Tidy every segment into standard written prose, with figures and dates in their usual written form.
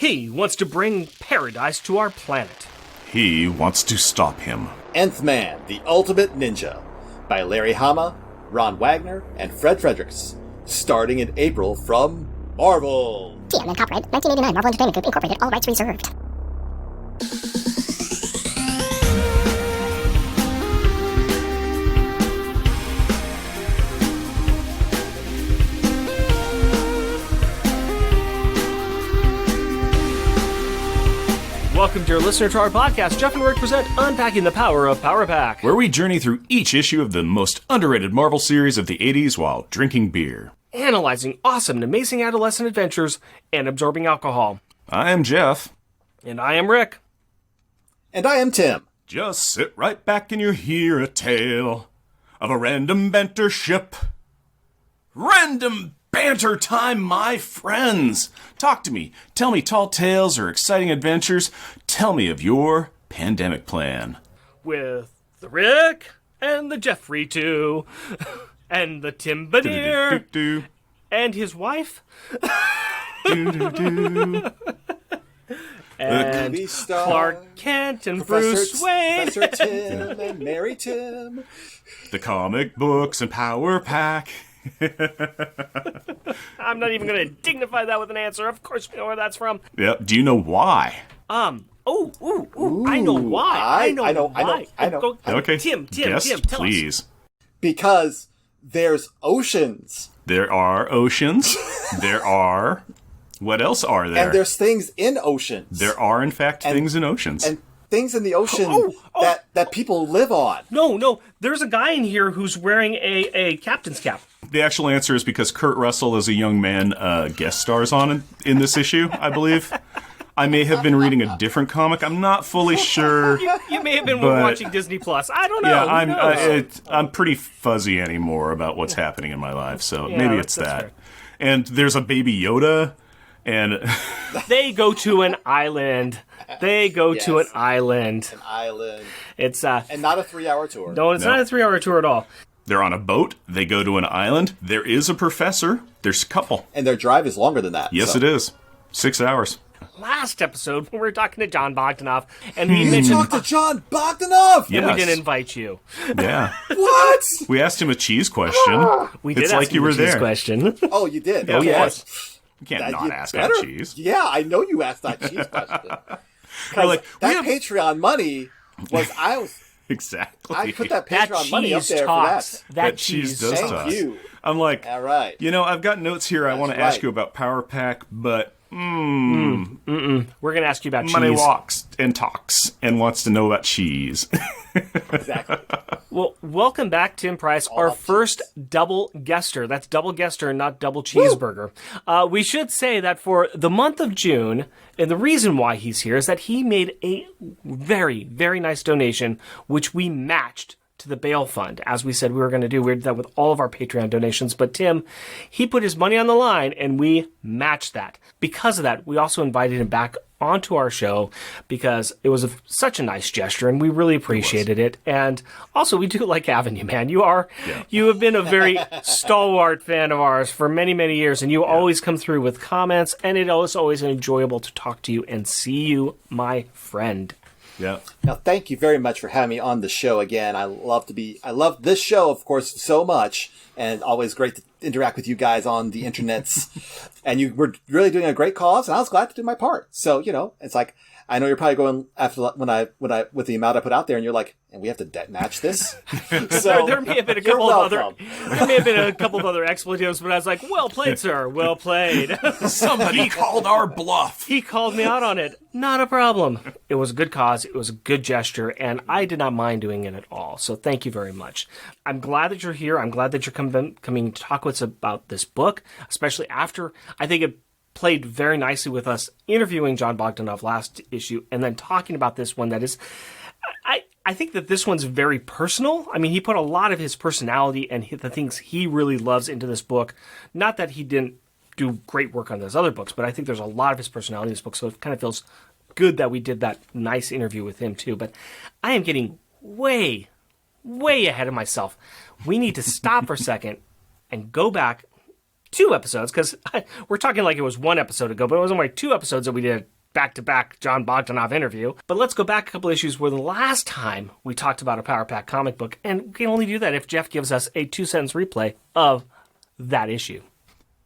He wants to bring paradise to our planet. He wants to stop him. Nth Man, the Ultimate Ninja, by Larry Hama, Ron Wagner, and Fred Fredericks. Starting in April from Marvel. TM and copyright 1989 Marvel Entertainment Group Incorporated. All rights reserved. Welcome, dear listener, to our podcast. Jeff and Rick present Unpacking the Power of Power Pack, where we journey through each issue of the most underrated Marvel series of the 80s while drinking beer. Analyzing awesome and amazing adolescent adventures and absorbing alcohol. I am Jeff. And I am Rick. And I am Tim. Just sit right back and you hear a tale of a random banter ship. Random banter time, my friends! Talk to me. Tell me tall tales or exciting adventures. Tell me of your pandemic plan. With the Rick and the Jeffrey too, and the Tim Banier and his wife, and Clark Kent and Bruce Wayne, Professor Tim and Mary Tim, the comic books and Power Pack. I'm not even going to dignify that with an answer. Of course we know where that's from. Yeah. Do you know why? Ooh, I know why. I know. Okay. Tim, Guess, tell please. us. Because there's oceans. There are oceans. There are... What else are there? And there's things in oceans. There are, in fact, things in oceans. And things in the ocean that people live on. No. There's a guy in here who's wearing a captain's cap. The actual answer is because Kurt Russell, as a young man, guest stars on in this issue, I believe. I may have been reading a different comic. I'm not fully sure. You may have been watching Disney Plus. I don't know. Yeah, I'm pretty fuzzy anymore about what's happening in my life, so maybe it's that. Fair. And there's a baby Yoda, and they go to an island. To an island. An island. It's and not a 3-hour tour. No, it's not a 3-hour tour at all. They're on a boat. They go to an island. There is a professor. There's a couple. And their drive is longer than that. Yes, it is. 6 hours. Last episode, when we were talking to Jon Bogdonove, and he mentioned... You talked to Jon Bogdonove! Yes. And we didn't invite you. Yeah. What? We asked him a cheese question. We did it's ask like him you were a cheese there. question. Oh, you did? Oh, okay. yes. You can't not ask better. that cheese. Yeah, I know you asked that cheese question. Like, that Patreon money was... Exactly. I put that Patreon money up there talks. for that. That cheese cheese does talks. talk. Thank you. I'm like, all right. I've got notes here. I want to ask you about Power Pack, but We're going to ask you about Money cheese. walks and talks and wants to know about cheese. Exactly. Well, welcome back, Tim Price, our first double guester. That's double guester, not double cheeseburger. We should say that for the month of June, and the reason why he's here is that he made a very, very nice donation, which we matched to the bail fund, as we said we were going to do. We did that with all of our Patreon donations, but Tim, he put his money on the line, and we matched that. Because of that, we also invited him back onto our show because it was such a nice gesture, and we really appreciated it. And also, we do like having you, man. You have been a very stalwart fan of ours for many, many years, and you always come through with comments, and it is always enjoyable to talk to you and see you, my friend. Yeah. Now, thank you very much for having me on the show again. I love this show, of course, so much, and always great to interact with you guys on the internets. And you were really doing a great cause, and I was glad to do my part. So, it's like, I know you're probably going after when I with the amount I put out there, and you're like, and we have to match this. So there may have been a couple of other expletives, but I was like, well played, sir. Well played. Somebody called our bluff. He called me out on it. Not a problem. It was a good cause. It was a good gesture, and I did not mind doing it at all. So thank you very much. I'm glad that you're here. I'm glad that you're coming to talk with us about this book, especially after I think it played very nicely with us interviewing Jon Bogdonove last issue and then talking about this one that is... I think that this one's very personal. I mean, he put a lot of his personality and the things he really loves into this book. Not that he didn't do great work on those other books, but I think there's a lot of his personality in this book, so it kind of feels good that we did that nice interview with him, too. But I am getting way ahead of myself. We need to stop for a second and go back 2 episodes, because we're talking like it was 1 episode ago, but it was only 2 episodes that we did back-to-back Jon Bogdonove interview. But let's go back a couple issues where the last time we talked about a Power Pack comic book, and we can only do that if Jeff gives us a 2-sentence replay of that issue.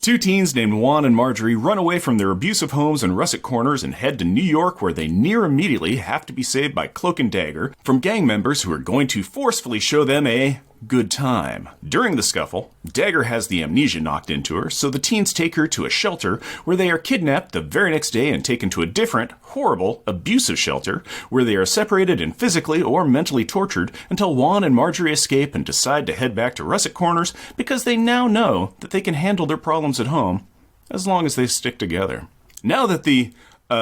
2 teens named Juan and Marjorie run away from their abusive homes in russet corners and head to New York, where they near immediately have to be saved by Cloak and Dagger from gang members who are going to forcefully show them a good time. During the scuffle, Dagger has the amnesia knocked into her, so the teens take her to a shelter where they are kidnapped the very next day and taken to a different, horrible, abusive shelter where they are separated and physically or mentally tortured until Juan and Marjorie escape and decide to head back to Russet Corners because they now know that they can handle their problems at home as long as they stick together. Now that the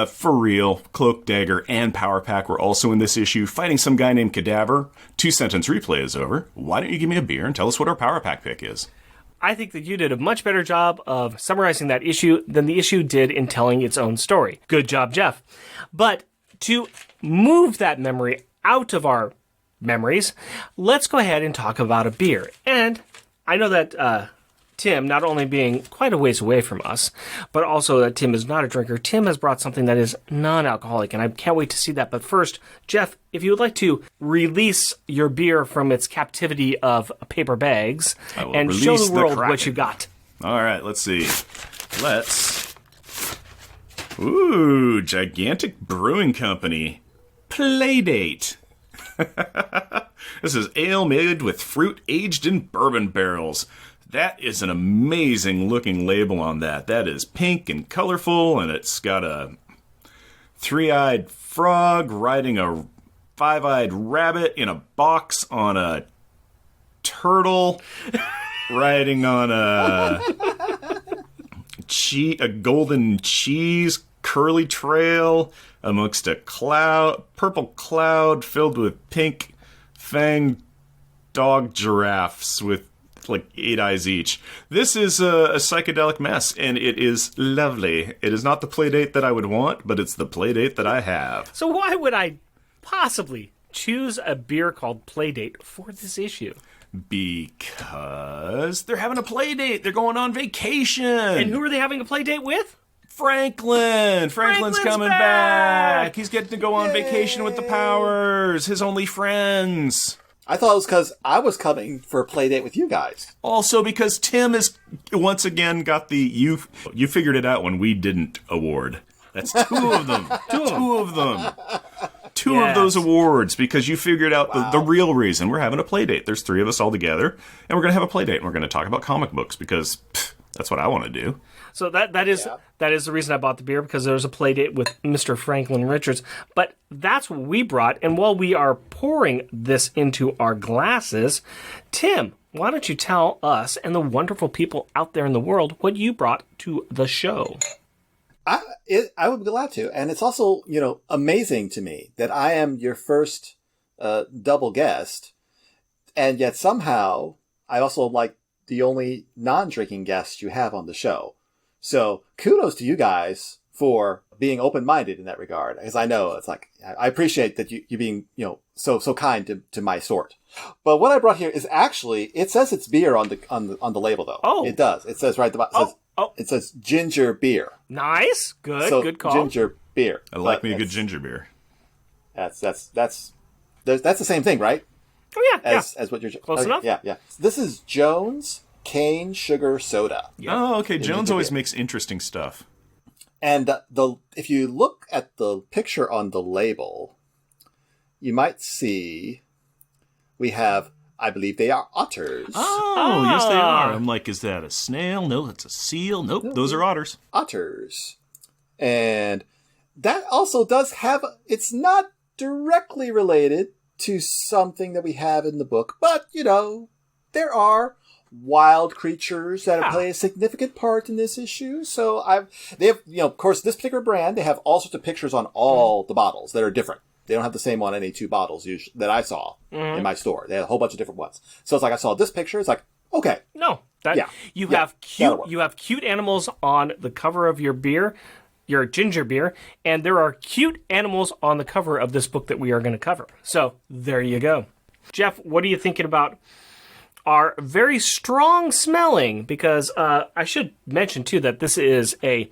for real, Cloak, Dagger, and Power Pack were also in this issue, fighting some guy named Cadaver. 2-sentence replay is over. Why don't you give me a beer and tell us what our Power Pack pick is? I think that you did a much better job of summarizing that issue than the issue did in telling its own story. Good job, Jeff. But to move that memory out of our memories, let's go ahead and talk about a beer. And I know that Tim, not only being quite a ways away from us, but also that Tim is not a drinker, Tim has brought something that is non-alcoholic, and I can't wait to see that. But first, Jeff, if you would like to release your beer from its captivity of paper bags and show the world what you got. All right, let's see. Ooh, Gigantic Brewing Company. Playdate. This is ale made with fruit aged in bourbon barrels. That is an amazing looking label on that. That is pink and colorful, and it's got a 3-eyed frog riding a 5-eyed rabbit in a box on a turtle riding on a golden cheese curly trail amongst a purple cloud filled with pink fanged dog giraffes with like 8 eyes each. This is a psychedelic mess, and it is lovely. It is not the Playdate that I would want, but it's the Playdate that I have. So why would I possibly choose a beer called Playdate for this issue? Because they're having a Playdate. They're going on vacation. And who are they having a Playdate with? Franklin. Franklin's coming back. He's getting to go on vacation with the Powers, his only friends. I thought it was because I was coming for a play date with you guys. Also because Tim has once again got the you figured it out when we didn't award. That's 2 of them. Two of them. Two of those awards because you figured out the real reason we're having a play date. There's 3 of us all together, and we're going to have a play date, and we're going to talk about comic books because that's what I want to do. So that is the reason I bought the beer, because there was a play date with Mr. Franklin Richards. But that's what we brought, and while we are pouring this into our glasses, Tim, why don't you tell us and the wonderful people out there in the world what you brought to the show? I would be glad to, and it's also amazing to me that I am your first double guest, and yet somehow I also like the only non-drinking guest you have on the show. So kudos to you guys for being open-minded in that regard, because I know it's like I appreciate that you being so kind to my sort. But what I brought here is actually, it says it's beer on the label though. Oh, it does. It says right at the bottom. It says ginger beer. Nice, good, good call. Ginger beer. I like me a good ginger beer. That's the same thing, right? Oh yeah, as what you're close enough. Yeah. This is Jones Cane Sugar Soda. Yep. Oh, okay. Jones always makes interesting stuff. And if you look at the picture on the label, you might see we have, I believe they are otters. Oh, yes they are. I'm like, is that a snail? No, it's a seal. Nope, those are otters. Otters. And that also does have, it's not directly related to something that we have in the book, but, there are wild creatures that play a significant part in this issue. So they have, of course, this particular brand, they have all sorts of pictures on all the bottles that are different. They don't have the same on any 2 bottles that I saw in my store. They have a whole bunch of different ones. So it's like I saw this picture. It's like, okay. No, you have cute animals on the cover of your beer, your ginger beer, and there are cute animals on the cover of this book that we are going to cover. So there you go. Jeff, what are you thinking about are very strong smelling because I should mention, too, that this is a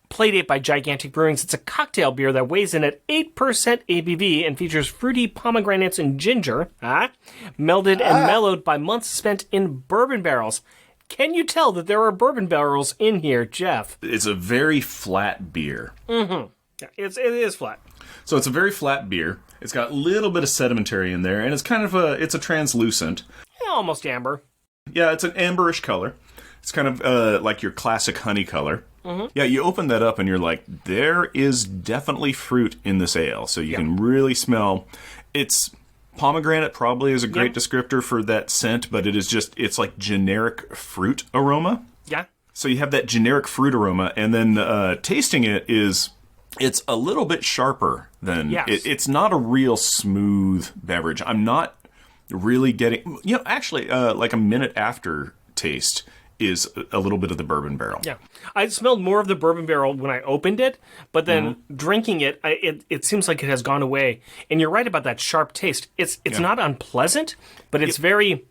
Playdate by Gigantic Brewings. It's a cocktail beer that weighs in at 8% ABV and features fruity pomegranates and ginger, melded and mellowed by months spent in bourbon barrels. Can you tell that there are bourbon barrels in here, Jeff? It's a very flat beer. Mm-hmm. Yeah, it is flat. So it's a very flat beer. It's got a little bit of sedimentary in there, and it's kind of it's a translucent. Yeah, almost amber. Yeah, it's an amberish color. It's kind of like your classic honey color. Mm-hmm. Yeah, you open that up and you're like, there is definitely fruit in this ale. So you can really smell. It's pomegranate probably is a great descriptor for that scent, but it's like generic fruit aroma. Yeah. So you have that generic fruit aroma, and then tasting it's a little bit sharper than, it's not a real smooth beverage. I'm not really getting, actually, like a minute after taste is a little bit of the bourbon barrel. Yeah. I smelled more of the bourbon barrel when I opened it, but then drinking it, it seems like it has gone away. And you're right about that sharp taste. It's not unpleasant, but it's very...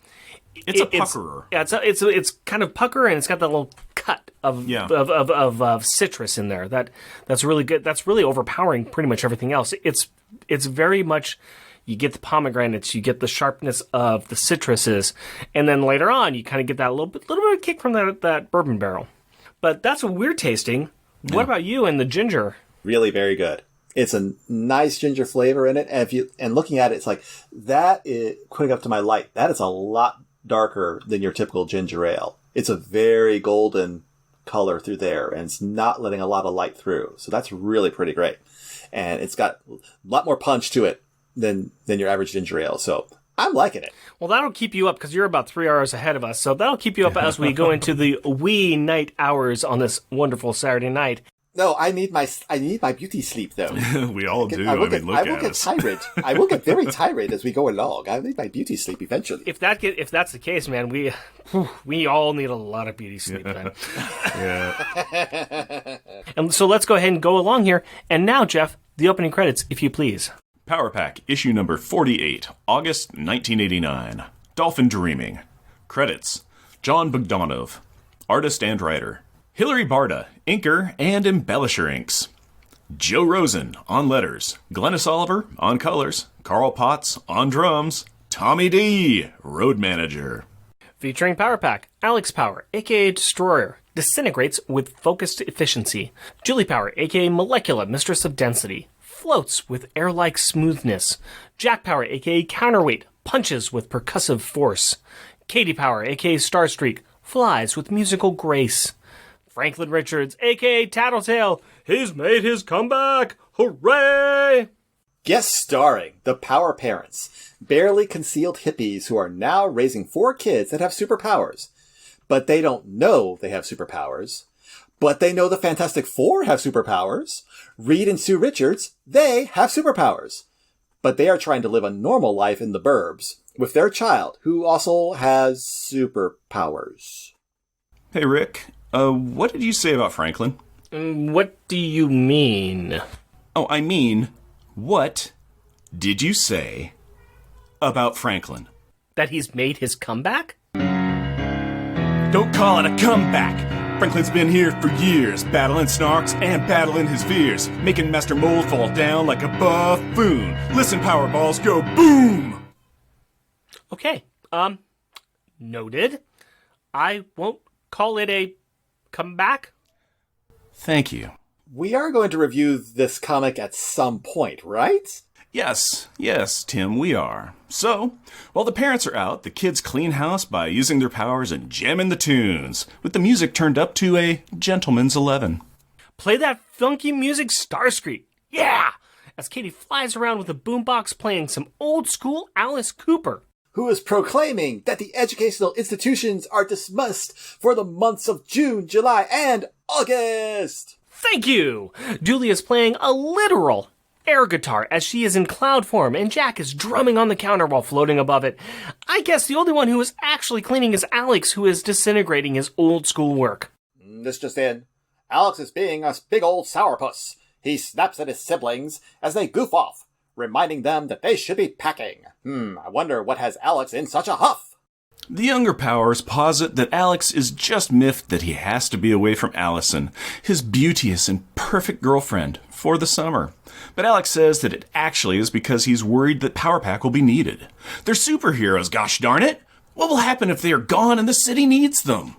It's a puckerer. It's kind of pucker, and it's got that little cut of citrus in there. That's really good. That's really overpowering pretty much everything else. It's very much... You get the pomegranates, you get the sharpness of the citruses, and then later on, you kind of get that little bit of kick from that bourbon barrel. But that's what we're tasting. Yeah. What about you and the ginger? Really very good. It's a nice ginger flavor in it, and looking at it, it's like that is quick up to my light. That is a lot darker than your typical ginger ale. It's a very golden color through there, and it's not letting a lot of light through. So that's really pretty great, and it's got a lot more punch to it than your average ginger ale. So I'm liking it. Well, that'll keep you up because you're about 3 hours ahead of us. So that'll keep you up as we go into the wee night hours on this wonderful Saturday night. No, I need my beauty sleep though. We all do. I will get tired. I will get very tired as we go along. I need my beauty sleep eventually. If that's the case, man, we all need a lot of beauty sleep then. Yeah. And so let's go ahead and go along here. And now, Jeff, the opening credits, if you please. Power Pack, issue number 48, August 1989. Dolphin Dreaming. Credits: Jon Bogdonove, artist and writer. Hilary Barta, inker and embellisher inks. Joe Rosen on letters. Glennis Oliver on colors. Carl Potts on drums. Tommy D, road manager. Featuring Power Pack, Alex Power, aka Destroyer, disintegrates with focused efficiency. Julie Power, aka Molecular, mistress of density, floats with air-like smoothness. Jack Power, aka Counterweight, punches with percussive force. Katie Power, aka Starstreak, flies with musical grace. Franklin Richards, aka Tattletale, he's made his comeback! Hooray! Guest starring the Power Parents, barely concealed hippies who are now raising 4 kids that have superpowers. But they don't know they have superpowers. But they know the Fantastic Four have superpowers. Reed and Sue Richards, they have superpowers. But they are trying to live a normal life in the burbs with their child, who also has superpowers. Hey, Rick, what did you say about Franklin? What do you mean? Oh, I mean, what did you say about Franklin? That he's made his comeback? Don't call it a comeback. Franklin's been here for years, battling snarks and battling his fears, making Master Mold fall down like a buffoon. Listen, Powerballs, go boom! Okay, noted. I won't call it a comeback. Thank you. We are going to review this comic at some point, right? Yes, Tim, we are. So, while the parents are out, the kids clean house by using their powers and jamming the tunes, with the music turned up to a gentleman's 11. Play that funky music, Starscream. Yeah! As Katie flies around with a boombox playing some old school Alice Cooper. Who is proclaiming that the educational institutions are dismissed for the months of June, July, and August. Thank you! Julie is playing a literal air guitar as she is in cloud form, and Jack is drumming on the counter while floating above it. I guess the only one who is actually cleaning is Alex, who is disintegrating his old school work. This just in. Alex is being a big old sourpuss. He snaps at his siblings as they goof off, reminding them that they should be packing. I wonder what has Alex in such a huff. The younger powers posit that Alex is just miffed that he has to be away from Allison, his beauteous and perfect girlfriend, for the summer. But Alex says that it actually is because he's worried that Power Pack will be needed. They're superheroes, gosh darn it! What will happen if they are gone and the city needs them?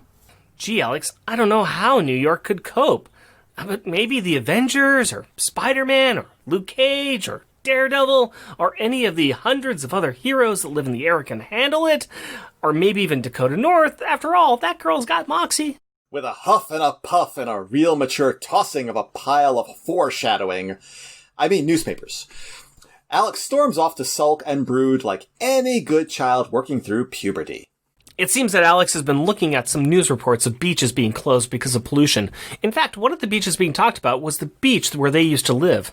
Gee, Alex, I don't know how New York could cope. But maybe the Avengers, or Spider-Man, or Luke Cage, or Daredevil, or any of the hundreds of other heroes that live in the air can handle it. Or maybe even Dakota North. After all, that girl's got moxie. With a huff and a puff and a real mature tossing of a pile of foreshadowing. I mean newspapers. Alex storms off to sulk and brood like any good child working through puberty. It seems that Alex has been looking at some news reports of beaches being closed because of pollution. In fact, one of the beaches being talked about was the beach where they used to live.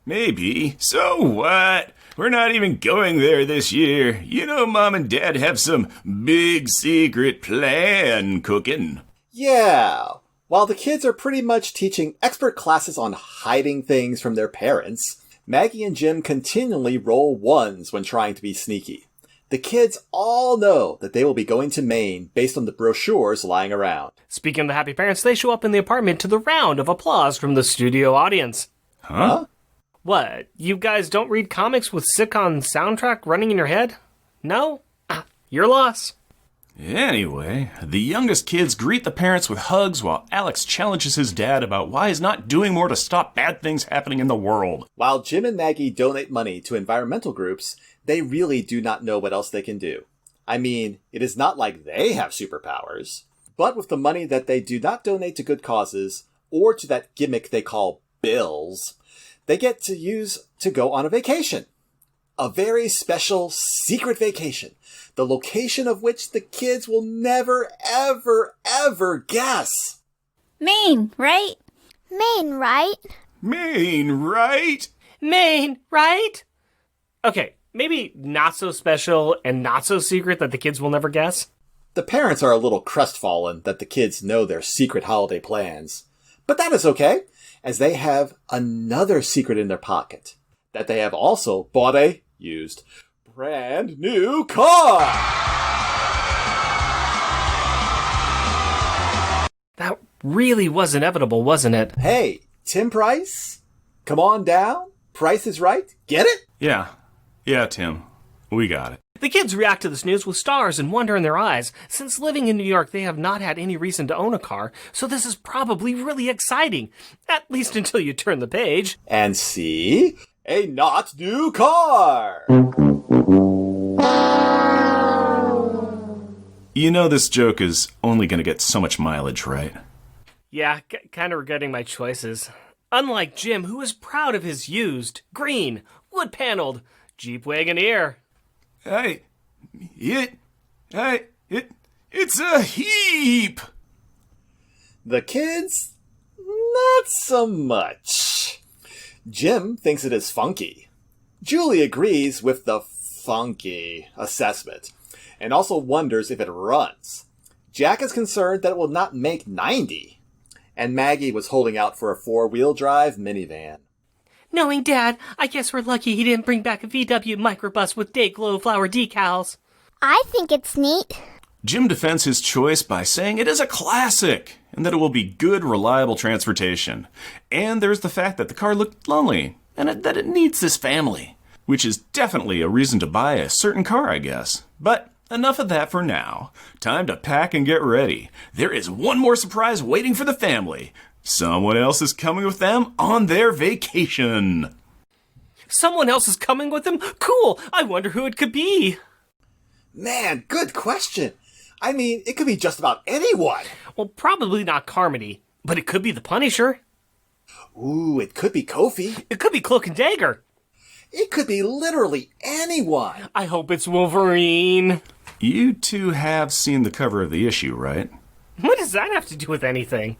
Maybe. So what? We're not even going there this year. You know, Mom and Dad have some big secret plan cooking. Yeah. While the kids are pretty much teaching expert classes on hiding things from their parents, Maggie and Jim continually roll ones when trying to be sneaky. The kids all know that they will be going to Maine based on the brochures lying around. Speaking of the happy parents, they show up in the apartment to the round of applause from the studio audience. Huh? What? You guys don't read comics with sitcom soundtrack running in your head? No? Your loss. Anyway, the youngest kids greet the parents with hugs while Alex challenges his dad about why he's not doing more to stop bad things happening in the world. While Jim and Maggie donate money to environmental groups, they really do not know what else they can do. I mean, it is not like they have superpowers. But with the money that they do not donate to good causes, or to that gimmick they call bills, they get to use to go on a vacation. A very special secret vacation, the location of which the kids will never, ever, ever guess. Maine, right? Maine, right? Maine, right? Maine, right? Okay, maybe not so special and not so secret that the kids will never guess. The parents are a little crestfallen that the kids know their secret holiday plans. But that is okay, as they have another secret in their pocket. That they have also bought a used brand new car! That really was inevitable, wasn't it? Hey, Tim Price? Come on down. Price is right. Get it? Yeah, Tim. We got it. The kids react to this news with stars and wonder in their eyes. Since living in New York, they have not had any reason to own a car, so this is probably really exciting. At least until you turn the page. And see? A not new car! You know this joke is only going to get so much mileage, right? Yeah, kind of regretting my choices. Unlike Jim, who is proud of his used, green, wood-paneled Jeep Wagoneer. It's a heap! The kids? Not so much. Jim thinks it is funky. Julie agrees with the funky assessment, and also wonders if it runs. Jack is concerned that it will not make 90, and Maggie was holding out for a four-wheel drive minivan. Knowing Dad, I guess we're lucky he didn't bring back a VW microbus with Dayglow flower decals. I think it's neat. Jim defends his choice by saying it is a classic, and that it will be good, reliable transportation. And there's the fact that the car looked lonely, and that it needs this family. Which is definitely a reason to buy a certain car, I guess. But enough of that for now. Time to pack and get ready. There is one more surprise waiting for the family. Someone else is coming with them on their vacation. Someone else is coming with them? Cool! I wonder who it could be. Man, good question. I mean, it could be just about anyone. Well, probably not Carmody, but it could be the Punisher. Ooh, it could be Kofi. It could be Cloak and Dagger. It could be literally anyone. I hope it's Wolverine. You two have seen the cover of the issue, right? What does that have to do with anything?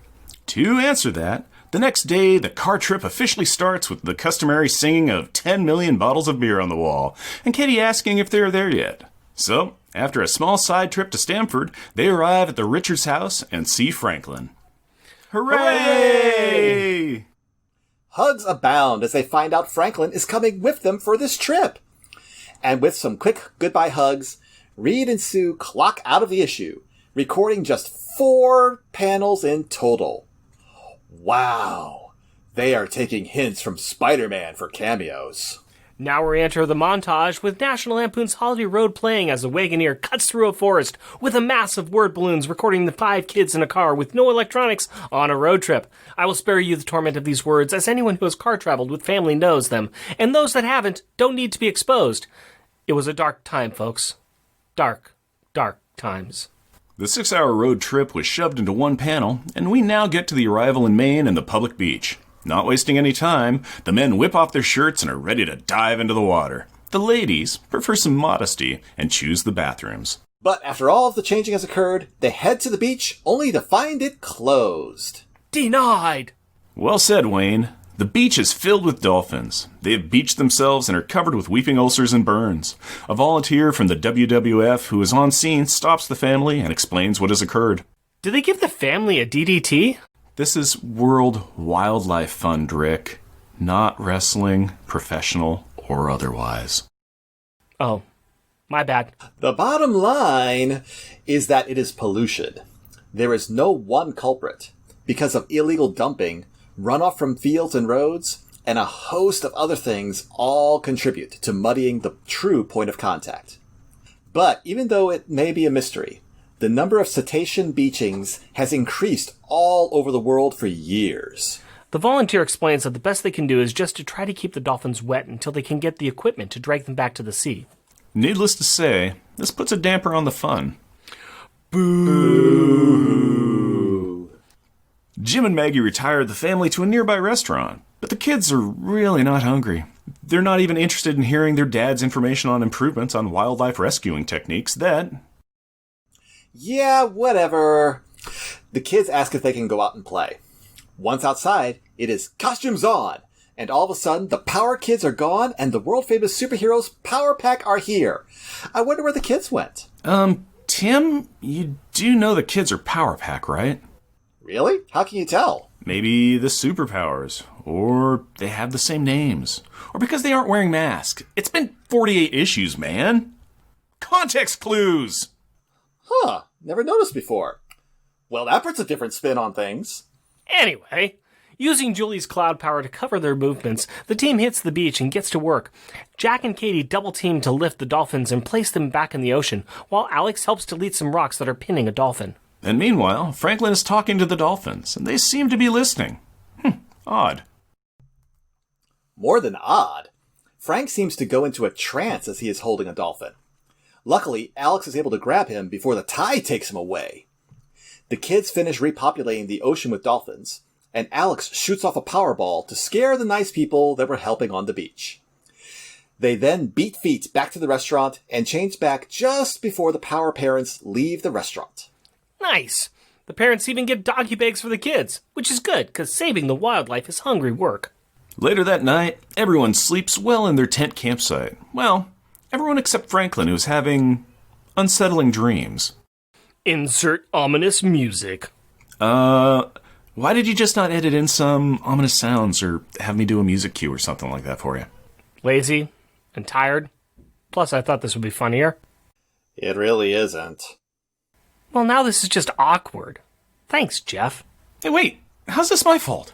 To answer that, the next day, the car trip officially starts with the customary singing of 10 million bottles of beer on the wall, and Katie asking if they're there yet. So, after a small side trip to Stamford, they arrive at the Richards house and see Franklin. Hooray! Hugs abound as they find out Franklin is coming with them for this trip. And with some quick goodbye hugs, Reed and Sue clock out of the issue, recording just 4 panels in total. Wow. They are taking hints from Spider-Man for cameos. Now we enter the montage with National Lampoon's Holiday Road playing as a Wagoneer cuts through a forest with a mass of word balloons recording the 5 kids in a car with no electronics on a road trip. I will spare you the torment of these words, as anyone who has car traveled with family knows them, and those that haven't don't need to be exposed. It was a dark time, folks. Dark, dark times. The 6-hour road trip was shoved into one panel, and we now get to the arrival in Maine and the public beach. Not wasting any time, the men whip off their shirts and are ready to dive into the water. The ladies prefer some modesty and choose the bathrooms. But after all of the changing has occurred, they head to the beach only to find it closed. Denied! Well said, Wayne. The beach is filled with dolphins. They have beached themselves and are covered with weeping ulcers and burns. A volunteer from the WWF who is on scene stops the family and explains what has occurred. Did they give the family a DDT? This is World Wildlife Fund, Rick. Not wrestling, professional or otherwise. Oh, my bad. The bottom line is that it is pollution. There is no one culprit. Because of illegal dumping, runoff from fields and roads, and a host of other things all contribute to muddying the true point of contact. But even though it may be a mystery, the number of cetacean beachings has increased all over the world for years. The volunteer explains that the best they can do is just to try to keep the dolphins wet until they can get the equipment to drag them back to the sea. Needless to say, this puts a damper on the fun. Boo! Jim and Maggie retired the family to a nearby restaurant, but the kids are really not hungry. They're not even interested in hearing their dad's information on improvements on wildlife rescuing techniques that... Yeah, whatever. The kids ask if they can go out and play. Once outside, it is costumes on, and all of a sudden, the Power Kids are gone, and the world-famous superheroes Power Pack are here. I wonder where the kids went. Tim, you do know the kids are Power Pack, right? Really? How can you tell? Maybe the superpowers, or they have the same names, or because they aren't wearing masks. It's been 48 issues, man. Context clues! Huh, never noticed before. Well, that puts a different spin on things. Anyway, using Julie's cloud power to cover their movements, the team hits the beach and gets to work. Jack and Katie double-team to lift the dolphins and place them back in the ocean, while Alex helps delete some rocks that are pinning a dolphin. And meanwhile, Franklin is talking to the dolphins, and they seem to be listening. Odd. More than odd. Frank seems to go into a trance as he is holding a dolphin. Luckily, Alex is able to grab him before the tide takes him away. The kids finish repopulating the ocean with dolphins, and Alex shoots off a power ball to scare the nice people that were helping on the beach. They then beat feet back to the restaurant and change back just before the Power parents leave the restaurant. Nice! The parents even get doggy bags for the kids, which is good, because saving the wildlife is hungry work. Later that night, everyone sleeps well in their tent campsite. Well, everyone except Franklin, who's having unsettling dreams. Insert ominous music. Why did you just not edit in some ominous sounds or have me do a music cue or something like that for you? Lazy and tired. Plus, I thought this would be funnier. It really isn't. Well, now this is just awkward. Thanks, Jeff. Hey, wait, how's this my fault?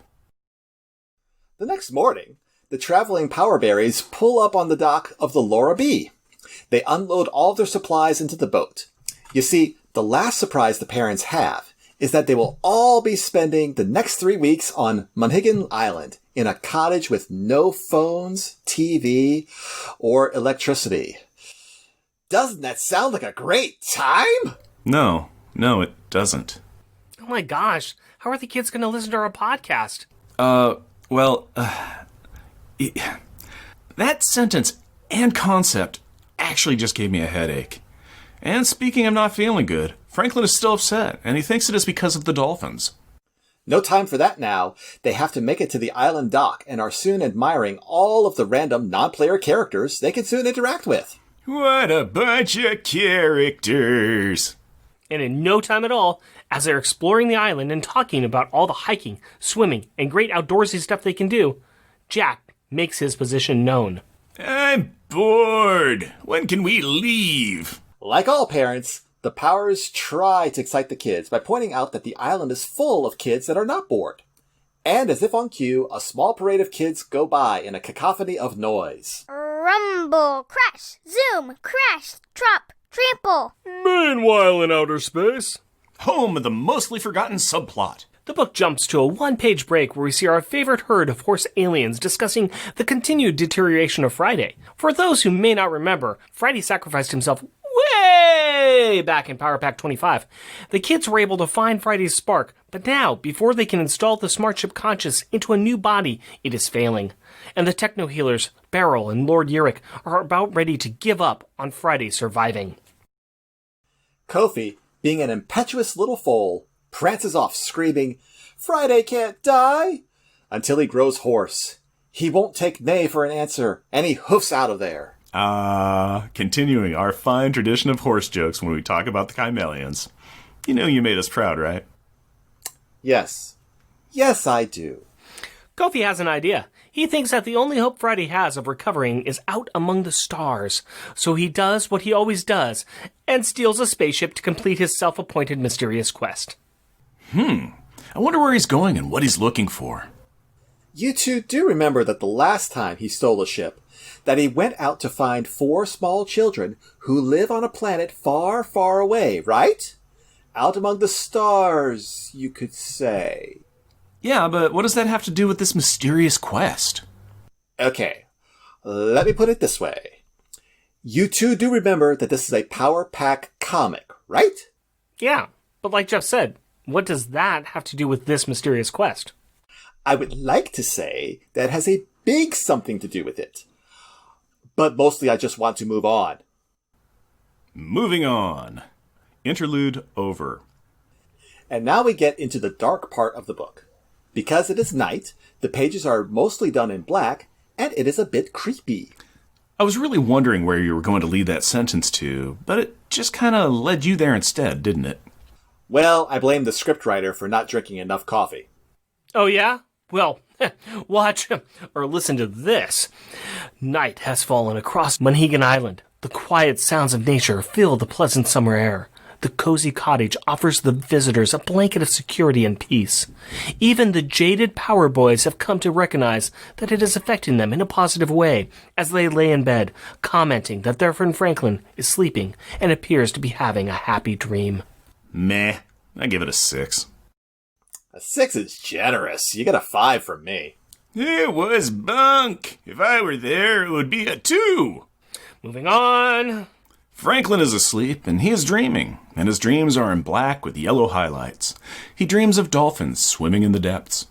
The next morning, the traveling Power Berries pull up on the dock of the Laura B. They unload all of their supplies into the boat. You see, the last surprise the parents have is that they will all be spending the next 3 weeks on Monhegan Island in a cottage with no phones, TV, or electricity. Doesn't that sound like a great time? No, it doesn't. Oh my gosh, how are the kids going to listen to our podcast? That sentence and concept actually just gave me a headache. And speaking of not feeling good, Franklin is still upset, and he thinks it is because of the dolphins. No time for that now. They have to make it to the island dock and are soon admiring all of the random non-player characters they can soon interact with. What a bunch of characters! And in no time at all, as they're exploring the island and talking about all the hiking, swimming, and great outdoorsy stuff they can do, Jack makes his position known. I'm bored. When can we leave? Like all parents, the powers try to excite the kids by pointing out that the island is full of kids that are not bored. And as if on cue, a small parade of kids go by in a cacophony of noise. Rumble, crash, zoom, crash, drop, trample. Meanwhile in outer space, Home of the mostly forgotten subplot. the book jumps to a one-page break where we see our favorite herd of horse aliens discussing the continued deterioration of Friday. For those who may not remember, Friday sacrificed himself way back in Power Pack 25. The kids were able to find Friday's spark, but now, before they can install the smart chip conscious into a new body, it is failing. And the techno-healers, Beryl and Lord Yurik, are about ready to give up on Friday surviving. Kofi, being an impetuous little foal, prances off screaming, "Friday can't die!" until he grows hoarse. He won't take nay for an answer, and he hoofs out of there. Continuing our fine tradition of horse jokes when we talk about the Chimelians. You know you made us proud, right? Yes. Yes, I do. Kofi has an idea. He thinks that the only hope Friday has of recovering is out among the stars. So he does what he always does, and steals a spaceship to complete his self-appointed mysterious quest. I wonder where he's going and what he's looking for. You two do remember that the last time he stole a ship, that he went out to find 4 small children who live on a planet far, far away, right? Out among the stars, you could say. Yeah, but what does that have to do with this mysterious quest? Okay, let me put it this way. You two do remember that this is a Power Pack comic, right? Yeah, but like Jeff said, what does that have to do with this mysterious quest? I would like to say that it has a big something to do with it. But mostly I just want to move on. Moving on. Interlude over. And now we get into the dark part of the book. Because it is night, the pages are mostly done in black, and it is a bit creepy. I was really wondering where you were going to lead that sentence to, but it just kind of led you there instead, didn't it? Well, I blame the scriptwriter for not drinking enough coffee. Oh yeah? Well, watch or listen to this. Night has fallen across Monhegan Island. The quiet sounds of nature fill the pleasant summer air. The cozy cottage offers the visitors a blanket of security and peace. Even the jaded power boys have come to recognize that it is affecting them in a positive way as they lay in bed, commenting that their friend Franklin is sleeping and appears to be having a happy dream. Meh. I give it a 6. A 6 is generous. You get a 5 from me. It was bunk. If I were there, it would be a 2. Moving on. Franklin is asleep, and he is dreaming, and his dreams are in black with yellow highlights. He dreams of dolphins swimming in the depths.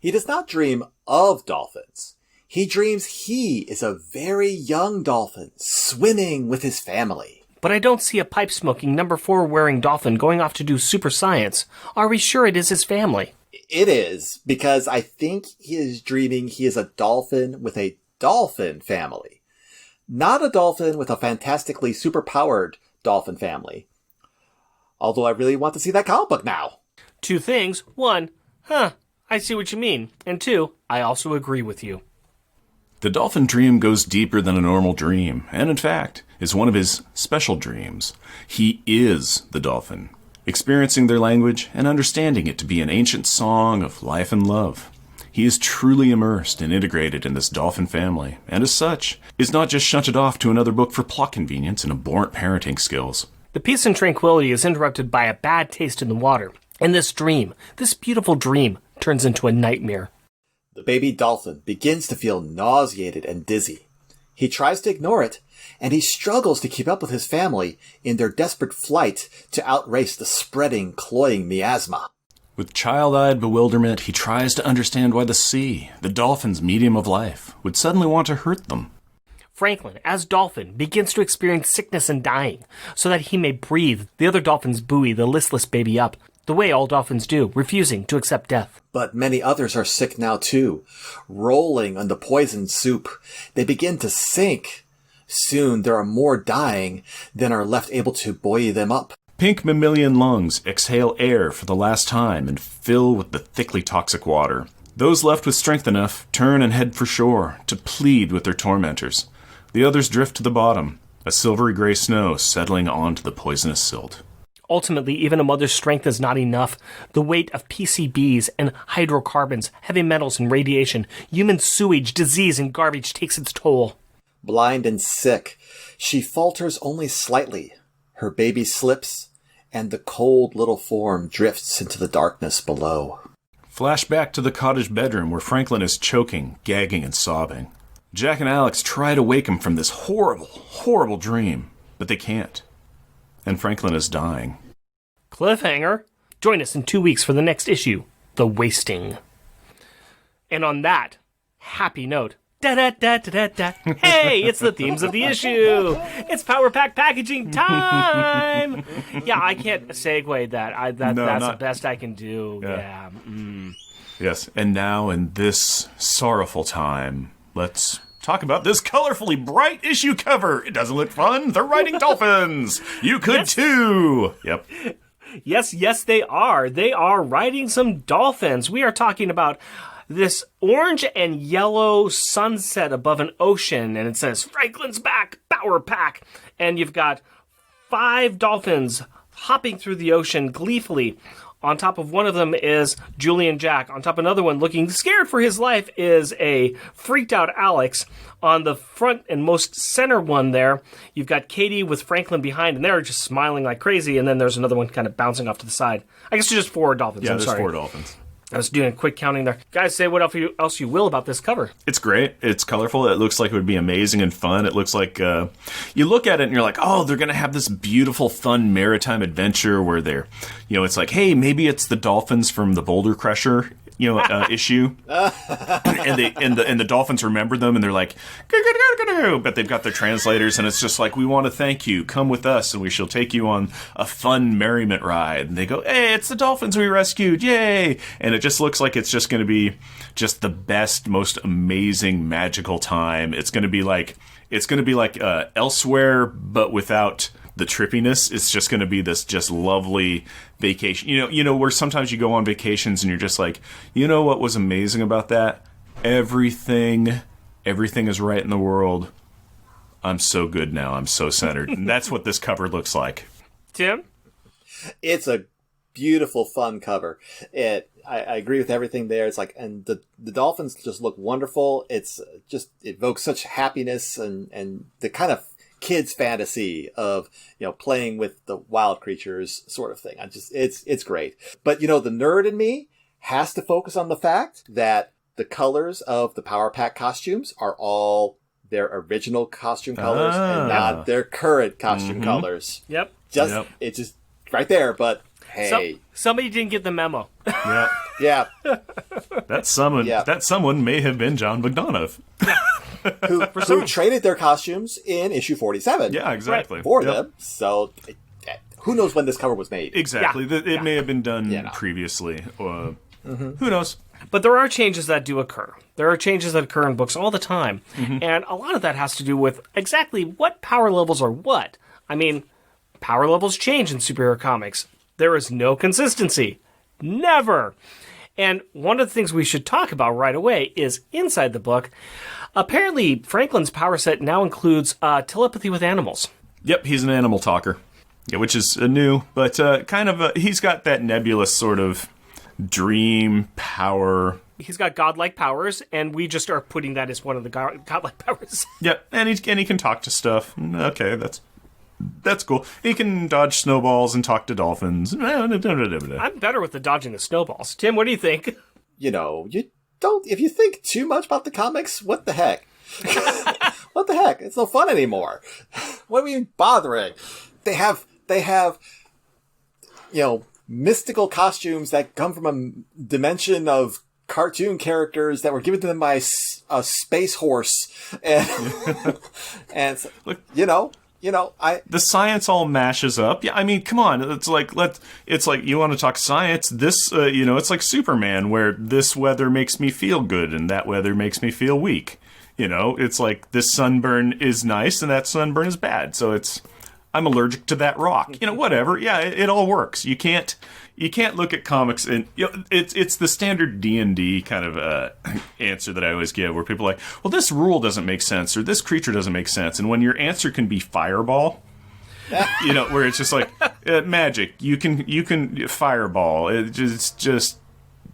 He does not dream of dolphins. He dreams he is a very young dolphin swimming with his family. But I don't see a pipe-smoking, number 4 wearing dolphin going off to do super science. Are we sure it is his family? It is, because I think he is dreaming he is a dolphin with a dolphin family. Not a dolphin with a fantastically superpowered dolphin family. Although I really want to see that comic book now. 2 things. 1, I see what you mean. And 2, I also agree with you. The dolphin dream goes deeper than a normal dream, and in fact, is one of his special dreams. He is the dolphin, experiencing their language and understanding it to be an ancient song of life and love. He is truly immersed and integrated in this dolphin family, and as such, is not just shunted off to another book for plot convenience and abhorrent parenting skills. The peace and tranquility is interrupted by a bad taste in the water, and this dream, this beautiful dream, turns into a nightmare. The baby dolphin begins to feel nauseated and dizzy. He tries to ignore it, and he struggles to keep up with his family in their desperate flight to outrace the spreading, cloying miasma. With child-eyed bewilderment, he tries to understand why the sea, the dolphin's medium of life, would suddenly want to hurt them. Franklin, as dolphin, begins to experience sickness and dying, so that he may breathe. The other dolphins buoy the listless baby up, the way all dolphins do, refusing to accept death. But many others are sick now too, rolling on the poisoned soup. They begin to sink. Soon there are more dying than are left able to buoy them up. Pink mammalian lungs exhale air for the last time and fill with the thickly toxic water. Those left with strength enough turn and head for shore to plead with their tormentors. The others drift to the bottom, a silvery gray snow settling onto the poisonous silt. Ultimately, even a mother's strength is not enough. The weight of PCBs and hydrocarbons, heavy metals and radiation, human sewage, disease, and garbage takes its toll. Blind and sick, she falters only slightly. Her baby slips, and the cold little form drifts into the darkness below. Flashback to the cottage bedroom where Franklin is choking, gagging, and sobbing. Jack and Alex try to wake him from this horrible, horrible dream, but they can't. And Franklin is dying. Cliffhanger. Join us in 2 weeks for the next issue, The Wasting. And on that happy note, da-da-da-da-da-da, hey, it's the themes of the issue. It's Power Pack packaging time. Yeah, I can't segue that. That's the best I can do. Yeah. Yes, and now in this sorrowful time, let's talk about this colorfully bright issue cover. It doesn't look fun. They're riding dolphins. You could too. Yep. Yes, they are. They are riding some dolphins. We are talking about this orange and yellow sunset above an ocean, and it says, Franklin's back, Power Pack. And you've got 5 dolphins hopping through the ocean gleefully. On top of one of them is Julian Jack. On top of another one, looking scared for his life, is a freaked out Alex. On the front and most center one there, you've got Katie with Franklin behind, and they're just smiling like crazy. And then there's another one kind of bouncing off to the side. I guess there's just 4 dolphins. Yeah, I'm there's sorry. 4 dolphins. I was doing a quick counting there. Guys, say what else you will about this cover. It's great. It's colorful. It looks like it would be amazing and fun. It looks like you look at it and you're like, oh, they're going to have this beautiful, fun maritime adventure where they're, it's like, hey, maybe it's the dolphins from the Boulder Crusher, issue. and the dolphins remember them and they're like, but they've got their translators and it's just like, we want to thank you. Come with us and we shall take you on a fun merriment ride. And they go, hey, it's the dolphins we rescued. Yay. And it just looks like it's just going to be just the best, most amazing, magical time. It's going to be like Elsewhere, but without the trippiness. It's just going to be this just lovely vacation. Where sometimes you go on vacations and you're just like, what was amazing about that? Everything is right in the world. I'm so good now. I'm so centered. And that's what this cover looks like. Tim? It's a beautiful, fun cover. I agree with everything there. It's like, and the dolphins just look wonderful. It's just evokes such happiness and the kind of kids' fantasy of playing with the wild creatures sort of thing. It's great. But the nerd in me has to focus on the fact that the colors of the Power Pack costumes are all their original costume colors and not their current costume colors. Yep. It's just right there, but hey. Somebody didn't get the memo. Yeah. Yeah. That someone may have been Jon Bogdonove. Who traded their costumes in issue 47. Yeah, exactly. For them. So who knows when this cover was made? Exactly. Yeah. It may have been done previously. Who knows? But there are changes that do occur. There are changes that occur in books all the time. And a lot of that has to do with exactly what power levels are what. I mean, power levels change in superhero comics. There is no consistency. Never. And one of the things we should talk about right away is inside the book. Apparently, Franklin's power set now includes telepathy with animals. Yep, he's an animal talker. Yeah, which is new, but he's got that nebulous sort of dream power. He's got godlike powers, and we just are putting that as one of the godlike powers. Yep, and he can talk to stuff. Okay, that's cool. He can dodge snowballs and talk to dolphins. I'm better with the dodging the snowballs. Tim, what do you think? You don't. If you think too much about the comics, what the heck? What the heck? It's no fun anymore. What are we bothering? They have mystical costumes that come from a dimension of cartoon characters that were given to them by a space horse, and look, the science all mashes up. Yeah, I mean, come on. It's like you want to talk science. This, it's like Superman, where this weather makes me feel good and that weather makes me feel weak. It's like this sunburn is nice and that sunburn is bad. So it's I'm allergic to that rock. Whatever. Yeah, it all works. You can't look at comics and it's the standard D&D kind of answer that I always give, where people are like, well, this rule doesn't make sense, or this creature doesn't make sense. And when your answer can be fireball, where it's just like magic, you can fireball. It's just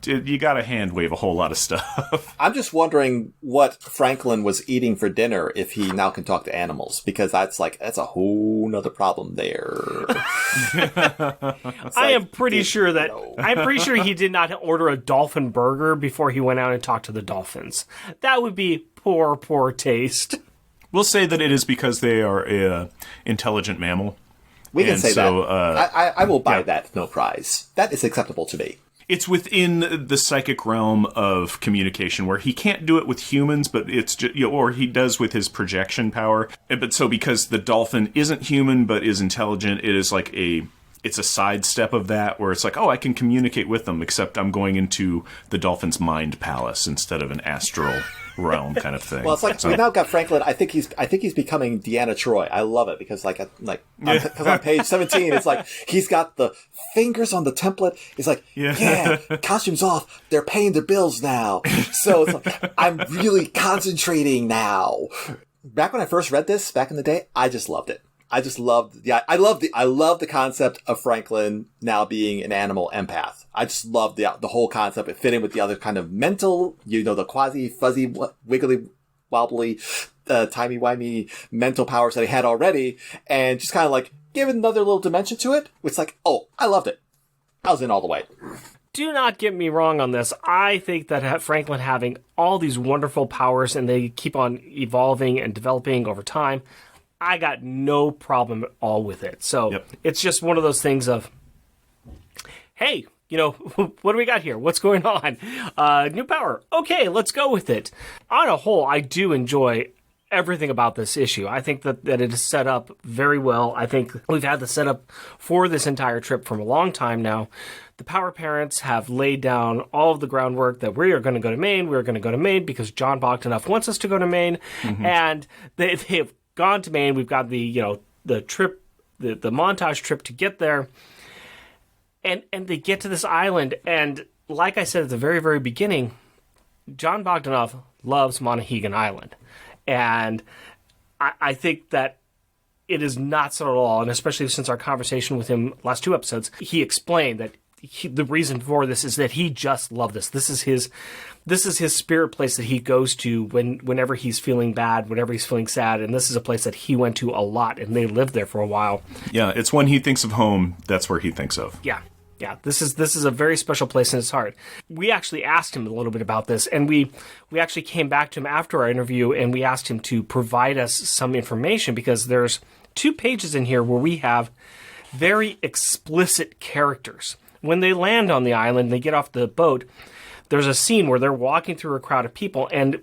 you got to hand wave a whole lot of stuff. I'm just wondering what Franklin was eating for dinner if he now can talk to animals, because that's a whole nother problem there. I'm pretty sure he did not order a dolphin burger before he went out and talked to the dolphins. That would be poor taste. We'll say that it is because they are a intelligent mammal. We can say that. I will buy that, no prize. That is acceptable to me. It's within the psychic realm of communication, where he can't do it with humans, but it's just, or he does with his projection power. But so because the dolphin isn't human but is intelligent, it is like it's a sidestep of that, where it's like, oh, I can communicate with them, except I'm going into the dolphin's mind palace instead of an astral realm kind of thing. Well, it's like we now got Franklin. I think he's becoming Deanna Troi. I love it because on page 17, it's like he's got the fingers on the template. He's like, yeah, costumes off. They're paying their bills now. So it's like, I'm really concentrating now. Back when I first read this back in the day, I just loved it. I love the concept of Franklin now being an animal empath. I just love the whole concept. It fit in with the other kind of mental, the quasi fuzzy, wiggly, wobbly, timey-wimey mental powers that he had already, and just kind of like give it another little dimension to it. It's like, oh, I loved it. I was in all the way. Do not get me wrong on this. I think that Franklin having all these wonderful powers, and they keep on evolving and developing over time, I got no problem at all with it. So It's just one of those things of, hey, what do we got here? What's going on? New power. Okay, let's go with it. On a whole, I do enjoy everything about this issue. I think that it is set up very well. I think we've had the setup for this entire trip from a long time now. The Power Parents have laid down all of the groundwork that we are going to go to Maine. We're going to go to Maine because Jon Bogdonove wants us to go to Maine. Mm-hmm. And they've gone to Maine. We've got the trip, the montage trip to get there. And they get to this island, and like I said at the very, very beginning, Jon Bogdonove loves Monaghan Island. And I think that it is not so at all, and especially since our conversation with him last 2 episodes, he explained that the reason for this is that he just loved this. This is his spirit place that he goes to whenever he's feeling bad, whenever he's feeling sad, and this is a place that he went to a lot, and they lived there for a while. Yeah, it's when he thinks of home, that's where he thinks of. Yeah, this is a very special place in his heart. We actually asked him a little bit about this, and we actually came back to him after our interview, and we asked him to provide us some information, because there's 2 pages in here where we have very explicit characters. When they land on the island, they get off the boat, there's a scene where they're walking through a crowd of people, and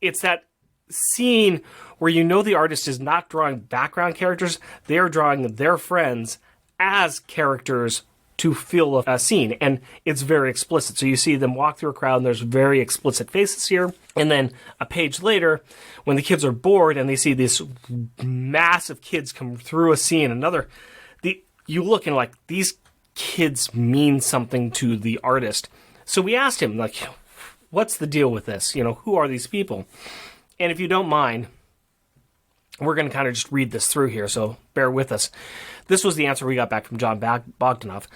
it's that scene where the artist is not drawing background characters, they are drawing their friends as characters to feel a scene, and it's very explicit. So you see them walk through a crowd, and there's very explicit faces here. And then a page later, when the kids are bored and they see this massive kids come through a scene, you look and like, these kids mean something to the artist. So we asked him, like, what's the deal with this? Who are these people? And if you don't mind, we're going to kind of just read this through here, so bear with us. This was the answer we got back from Jon Bogdonove.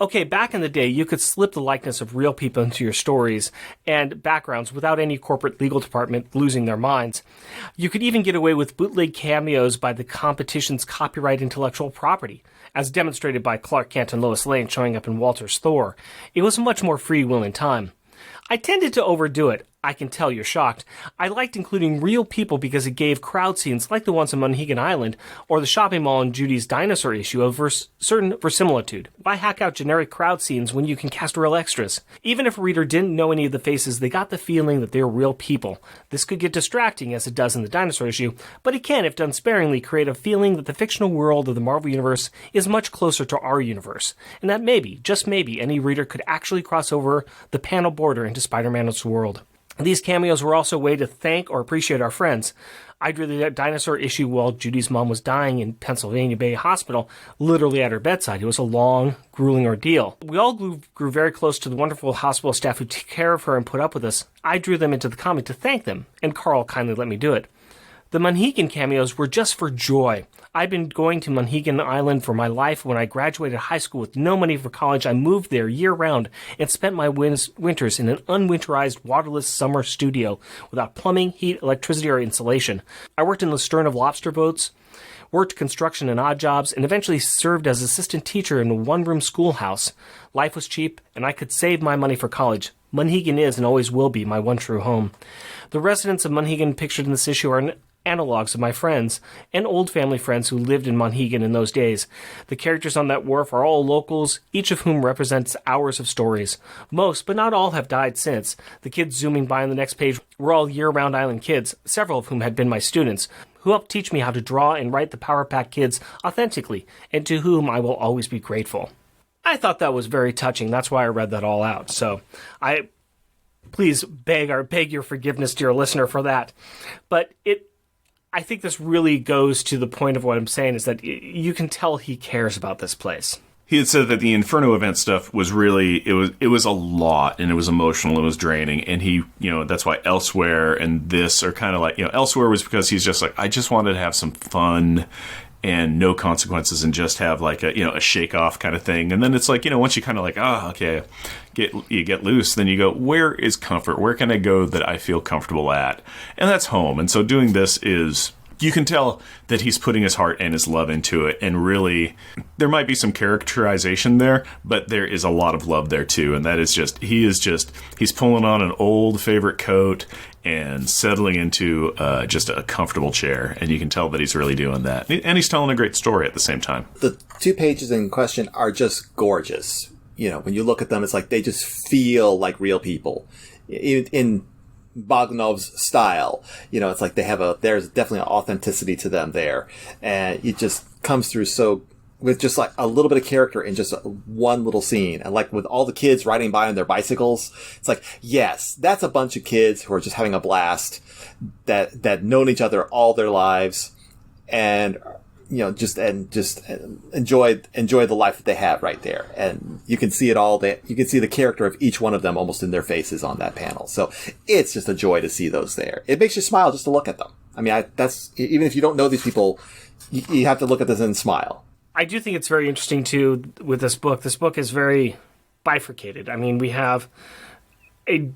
Okay, back in the day, you could slip the likeness of real people into your stories and backgrounds without any corporate legal department losing their minds. You could even get away with bootleg cameos by the competition's copyright intellectual property, as demonstrated by Clark Kent and Lois Lane showing up in Walter's Thor. It was a much more free will in time. I tended to overdo it. I can tell you're shocked. I liked including real people because it gave crowd scenes like the ones on Monaghan Island or the shopping mall in Judy's dinosaur issue a certain verisimilitude. Why hack out generic crowd scenes when you can cast real extras? Even if a reader didn't know any of the faces, they got the feeling that they were real people. This could get distracting as it does in the dinosaur issue, but it can, if done sparingly, create a feeling that the fictional world of the Marvel Universe is much closer to our universe, and that maybe, just maybe, any reader could actually cross over the panel border into Spider-Man's world. These cameos were also a way to thank or appreciate our friends. I drew the dinosaur issue while Judy's mom was dying in Pennsylvania Bay Hospital, literally at her bedside. It was a long, grueling ordeal. We all grew very close to the wonderful hospital staff who took care of her and put up with us. I drew them into the comic to thank them, and Carl kindly let me do it. The Monhegan cameos were just for joy. I'd been going to Monhegan Island for my life. When I graduated high school with no money for college, I moved there year-round and spent my winters in an unwinterized, waterless summer studio without plumbing, heat, electricity, or insulation. I worked in the stern of lobster boats, worked construction and odd jobs, and eventually served as assistant teacher in a one-room schoolhouse. Life was cheap, and I could save my money for college. Monhegan is and always will be my one true home. The residents of Monhegan pictured in this issue are analogs of my friends and old family friends who lived in Monhegan in those days. The characters on that wharf are all locals, each of whom represents hours of stories. Most, but not all, have died since. The kids zooming by on the next page were all year-round island kids, several of whom had been my students, who helped teach me how to draw and write the Power Pack kids authentically, and to whom I will always be grateful. I thought that was very touching. That's why I read that all out. So please beg your forgiveness, dear listener, for that. But I think this really goes to the point of what I'm saying, is that you can tell he cares about this place. He had said that the Inferno event stuff was really, it was a lot, and it was emotional, it was draining, and he, that's why Elsewhere and this are kind of like, Elsewhere was because he's just like, I just wanted to have some fun and no consequences and just have like a shake off kind of thing. And then it's like, once you kind of like, okay, you get loose, then you go, where is comfort? Where can I go that I feel comfortable at? And that's home. And so doing this is, you can tell that he's putting his heart and his love into it. And really, there might be some characterization there, but there is a lot of love there too. And that is he's pulling on an old favorite coat and settling into just a comfortable chair. And you can tell that he's really doing that. And he's telling a great story at the same time. The 2 pages in question are just gorgeous. When you look at them, it's like they just feel like real people. In Bogdanove's style, it's like there's definitely an authenticity to them there. And it just comes through with just like a little bit of character in just one little scene. And like with all the kids riding by on their bicycles, it's like, yes, that's a bunch of kids who are just having a blast, that known each other all their lives, and just enjoy the life that they have right there. And you can see it all. You can see the character of each one of them almost in their faces on that panel. So it's just a joy to see those there. It makes you smile just to look at them. I mean, that's, even if you don't know these people, you have to look at this and smile. I do think it's very interesting too with this book. This book is very bifurcated. I mean, we have a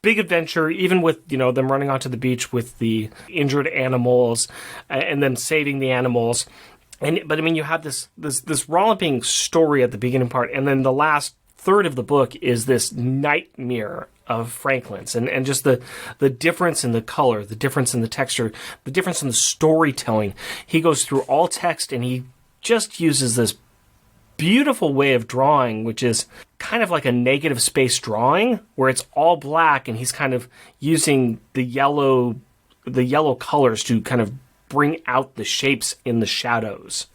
big adventure, even with them running onto the beach with the injured animals and then saving the animals. But I mean, you have this rollipping story at the beginning part, and then the last third of the book is this nightmare of Franklin's, and just the difference in the color, the difference in the texture, the difference in the storytelling. He goes through all text, and he just uses this beautiful way of drawing, which is kind of like a negative space drawing, where it's all black, and he's kind of using the yellow colors to kind of bring out the shapes in the shadows.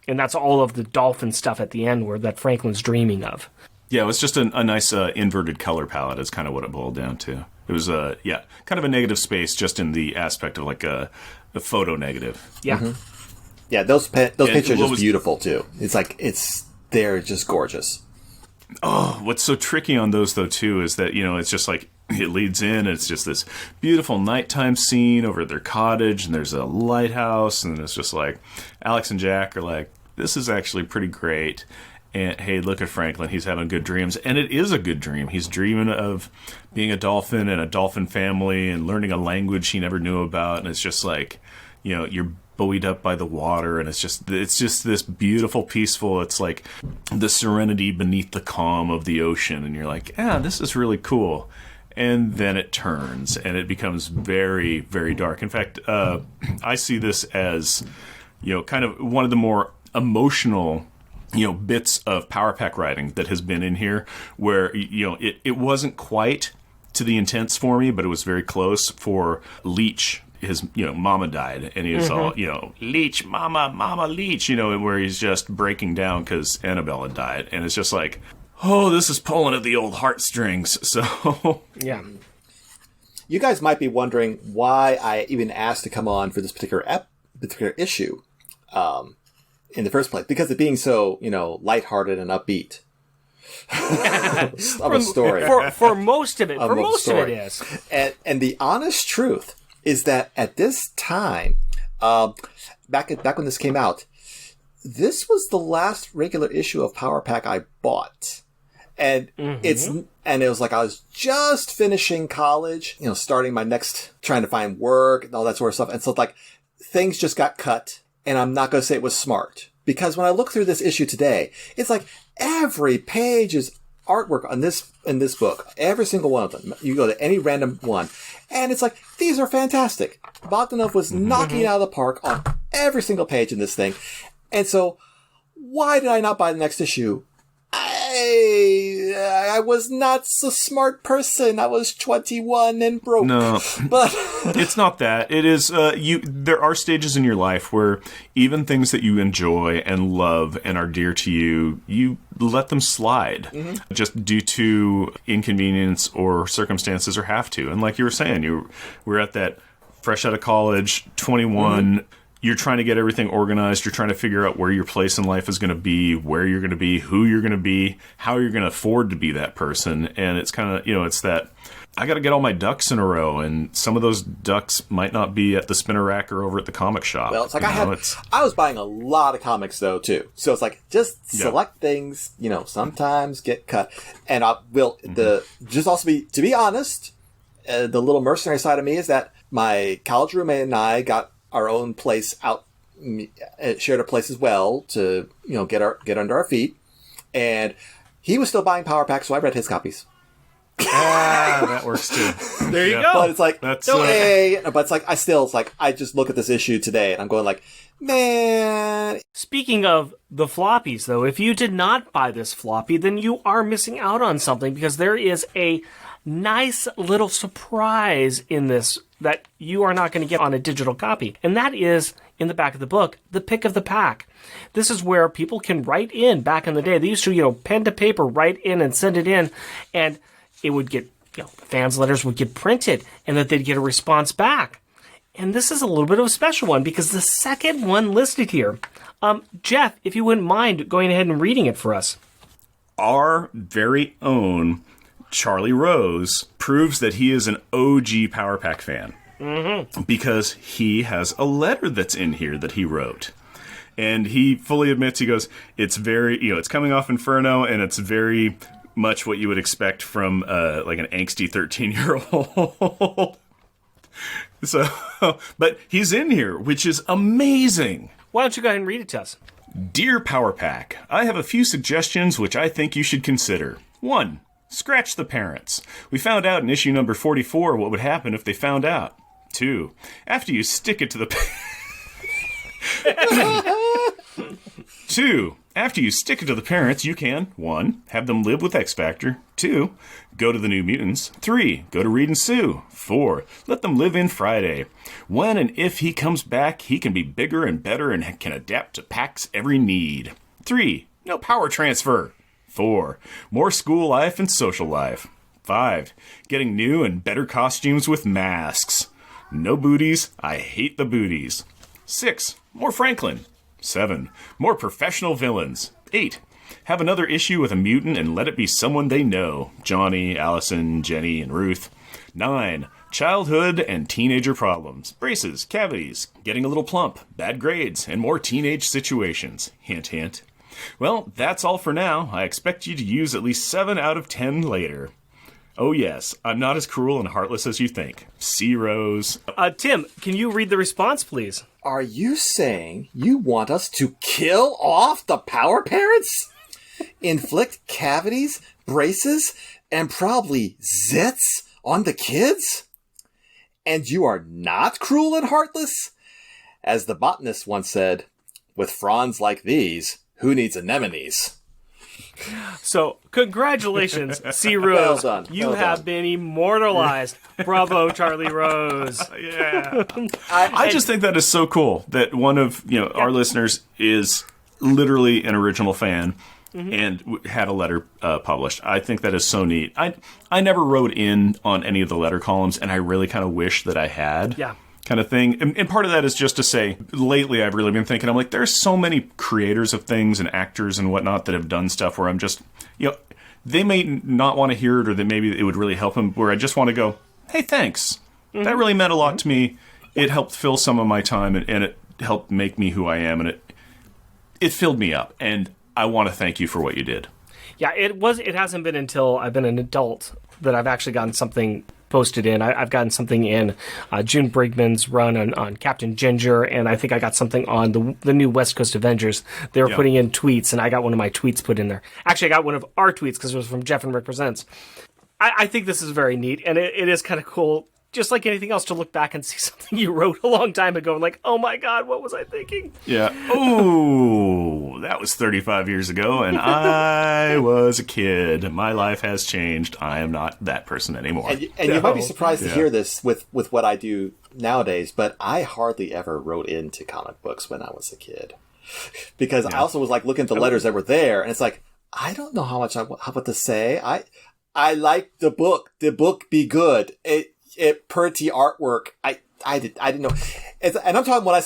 And that's all of the dolphin stuff at the end that Franklin's dreaming of. Yeah, it was just a nice inverted color palette is kind of what it boiled down to. It was, kind of a negative space just in the aspect of like a photo negative. Yeah. Mm-hmm. Yeah, those pictures are just beautiful too. It's like, they're just gorgeous. Oh, what's so tricky on those though too is that, it's just like, it leads in, and it's just this beautiful nighttime scene over at their cottage, and there's a lighthouse, and it's just like, Alex and Jack are like, this is actually pretty great. And hey, look at Franklin, he's having good dreams. And it is a good dream. He's dreaming of being a dolphin and a dolphin family and learning a language he never knew about. And it's just like, you're buoyed up by the water, and it's just this beautiful, peaceful, it's like the serenity beneath the calm of the ocean. And you're like, this is really cool. And then it turns, and it becomes very, very dark. In fact, I see this as, kind of one of the more emotional bits of Power Pack writing that has been in here, where, it wasn't quite to the intense for me, but it was very close for Leech. His, mama died, and he was all, Leech, mama, Leech, where he's just breaking down because Annabelle had died. And it's just like, oh, this is pulling at the old heartstrings. So, yeah. you guys might be wondering why I even asked to come on for this particular issue in the first place, because of being so, lighthearted and upbeat. of a story. For most of it. For most of it is. And the honest truth is that at this time, back when this came out, this was the last regular issue of Power Pack I bought. And it was like I was just finishing college, starting my trying to find work and all that sort of stuff. And so like things just got cut, and I'm not going to say it was smart, because when I look through this issue today, it's like every page is artwork in this book. Every single one of them. You go to any random one, and it's like, these are fantastic. Bogdanove was knocking it out of the park on every single page in this thing. And so, why did I not buy the next issue? I was not a smart person. I was 21 and broke. No, but it's not that. It is there are stages in your life where even things that you enjoy and love and are dear to you, you let them slide just due to inconvenience or circumstances, or have to. And like you were saying, we're at that fresh out of college, 21. You're trying to get everything organized. You're trying to figure out where your place in life is going to be, where you're going to be, who you're going to be, how you're going to afford to be that person. And it's kind of, it's that I got to get all my ducks in a row. And some of those ducks might not be at the spinner rack or over at the comic shop. Well, it's like I was buying a lot of comics though, too. So it's like, just select things, sometimes get cut. And I will, just also to be honest, the little mercenary side of me is that my college roommate and I got our own place out, shared a place as well to, get under our feet. And he was still buying Power Packs, so I read his copies. That works too. There you go. But it's like, That's, but it's like, I just look at this issue today and I'm going like, man. Speaking of the floppies, though, if you did not buy this floppy, then you are missing out on something, because there is a nice little surprise in this that you are not going to get on a digital copy. And that is, in the back of the book, the pick of the pack. This is where people can write in. Back in the day, they used to, pen to paper, write in and send it in, and it would get, fans' letters would get printed, and that they'd get a response back. And this is a little bit of a special one, because the second one listed here, Jeff, if you wouldn't mind going ahead and reading it for us. Our very own Charlie Rose proves that he is an OG Power Pack fan. Because he has a letter that's in here that he wrote. And he fully admits, he goes, it's very, it's coming off Inferno, and it's very much what you would expect from like an angsty 13-year-old. So, but he's in here, which is amazing. Why don't you go ahead and read it to us? Dear Power Pack, I have a few suggestions which I think you should consider. 1. Scratch the parents. We found out in issue number 44 what would happen if they found out. 2. After you stick it to the... 2. After you stick it to the parents, you can 1. Have them live with X Factor. 2. Go to the New Mutants. 3. Go to Reed and Sue. 4. Let them live in Friday. When and if he comes back, he can be bigger and better and can adapt to Pack's every need. 3. No power transfer. 4. More school life and social life. 5. Getting new and better costumes with masks. No booties. I hate the booties. 6. More Franklin. 7. More professional villains. 8. Have another issue with a mutant and let it be someone they know. Johnny, Allison, Jenny, and Ruth. 9. Childhood and teenager problems. Braces, cavities, getting a little plump, bad grades, and more teenage situations. Hint, hint. Well, that's all for now. I expect you to use at least 7 out of 10 later. Oh yes, I'm not as cruel and heartless as you think. See, Rose. Tim, can you read the response, please? Are you saying you want us to kill off the Power Parents? Inflict cavities, braces, and probably zits on the kids? And you are not cruel and heartless? As the botanist once said, with fronds like these, who needs anemones? So, congratulations, C. Rose. Well done. You Well have done. been immortalized. Bravo, Charlie Rose. Yeah. I just think that is so cool that one of our listeners is literally an original fan. and had a letter published. I think that is so neat. I never wrote in on any of the letter columns, and I really kind of wish that I had. Yeah. Kind of thing. And part of that is just to say, lately I've really been thinking, I'm like, there's so many creators of things and actors and whatnot that have done stuff where I'm just, they may not want to hear it, or that maybe it would really help them, where I just want to go, hey, thanks. That really meant a lot to me. It helped fill some of my time, and it helped make me who I am, and it filled me up. And I want to thank you for what you did. Yeah, it hasn't been until I've been an adult that I've actually gotten something posted in. I've gotten something in June Brigman's run on Captain Ginger, and I think I got something on the new West Coast Avengers. They were putting in tweets, and I got one of my tweets put in there. Actually, I got one of our tweets because it was from Jeff and Rick Presents. I think this is very neat, and it is kind of cool, just like anything else, to look back and see something you wrote a long time ago and like, oh my God, what was I thinking? Yeah. Ooh, that was 35 years ago, and I was a kid. My life has changed. I am not that person anymore. And you might be surprised to hear this with what I do nowadays, but I hardly ever wrote into comic books when I was a kid. Because I also was like looking at the letters that were there, and it's like, I don't know how what to say. I like the book. The book be good. It pretty artwork. I didn't know. And I'm talking when I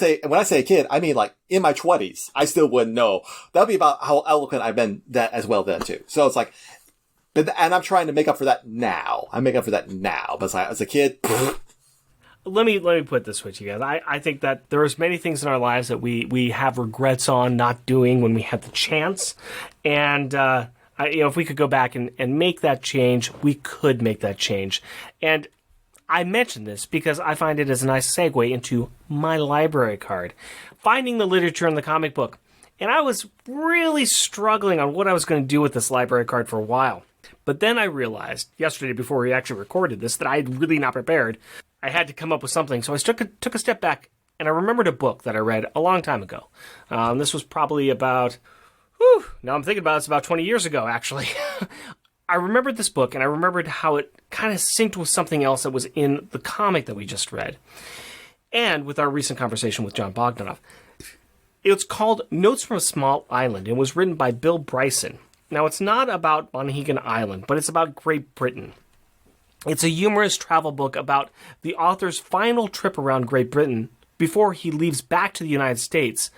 say a kid, I mean like in my 20s. I still wouldn't know. That'd be about how eloquent I've been that as well then too. So it's like, and I'm trying to make up for that now. But as a kid, let me put this with you guys. I think that there's many things in our lives that we have regrets on not doing when we had the chance, and if we could go back and make that change, we could make that change. And I mention this because I find it as a nice segue into my library card. Finding the literature in the comic book. And I was really struggling on what I was going to do with this library card for a while. But then I realized yesterday, before we actually recorded this, that I had really not prepared. I had to come up with something. So I took a step back, and I remembered a book that I read a long time ago. This was probably about... now I'm thinking about it, it's about 20 years ago, actually. I remembered this book, and I remembered how it kind of synced with something else that was in the comic that we just read. And with our recent conversation with Jon Bogdonove. It's called Notes from a Small Island. It was written by Bill Bryson. Now, it's not about Monhegan Island, but it's about Great Britain. It's a humorous travel book about the author's final trip around Great Britain before he leaves back to the United States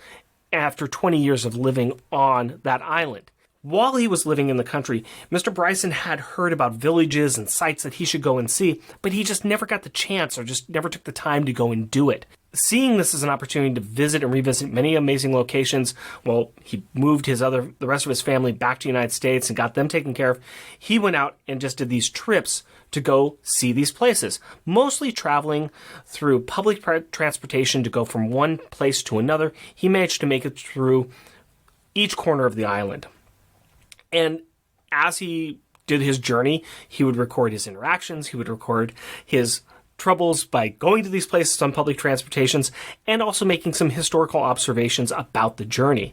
after 20 years of living on that island. While he was living in the country, Mr. Bryson had heard about villages and sites that he should go and see, but he just never got the chance or just never took the time to go and do it. Seeing this as an opportunity to visit and revisit many amazing locations, while he moved the rest of his family back to the United States and got them taken care of, he went out and just did these trips to go see these places, mostly traveling through public transportation to go from one place to another. He managed to make it through each corner of the island. And as he did his journey, he would record his interactions, he would record his troubles by going to these places on public transportations, and also making some historical observations about the journey.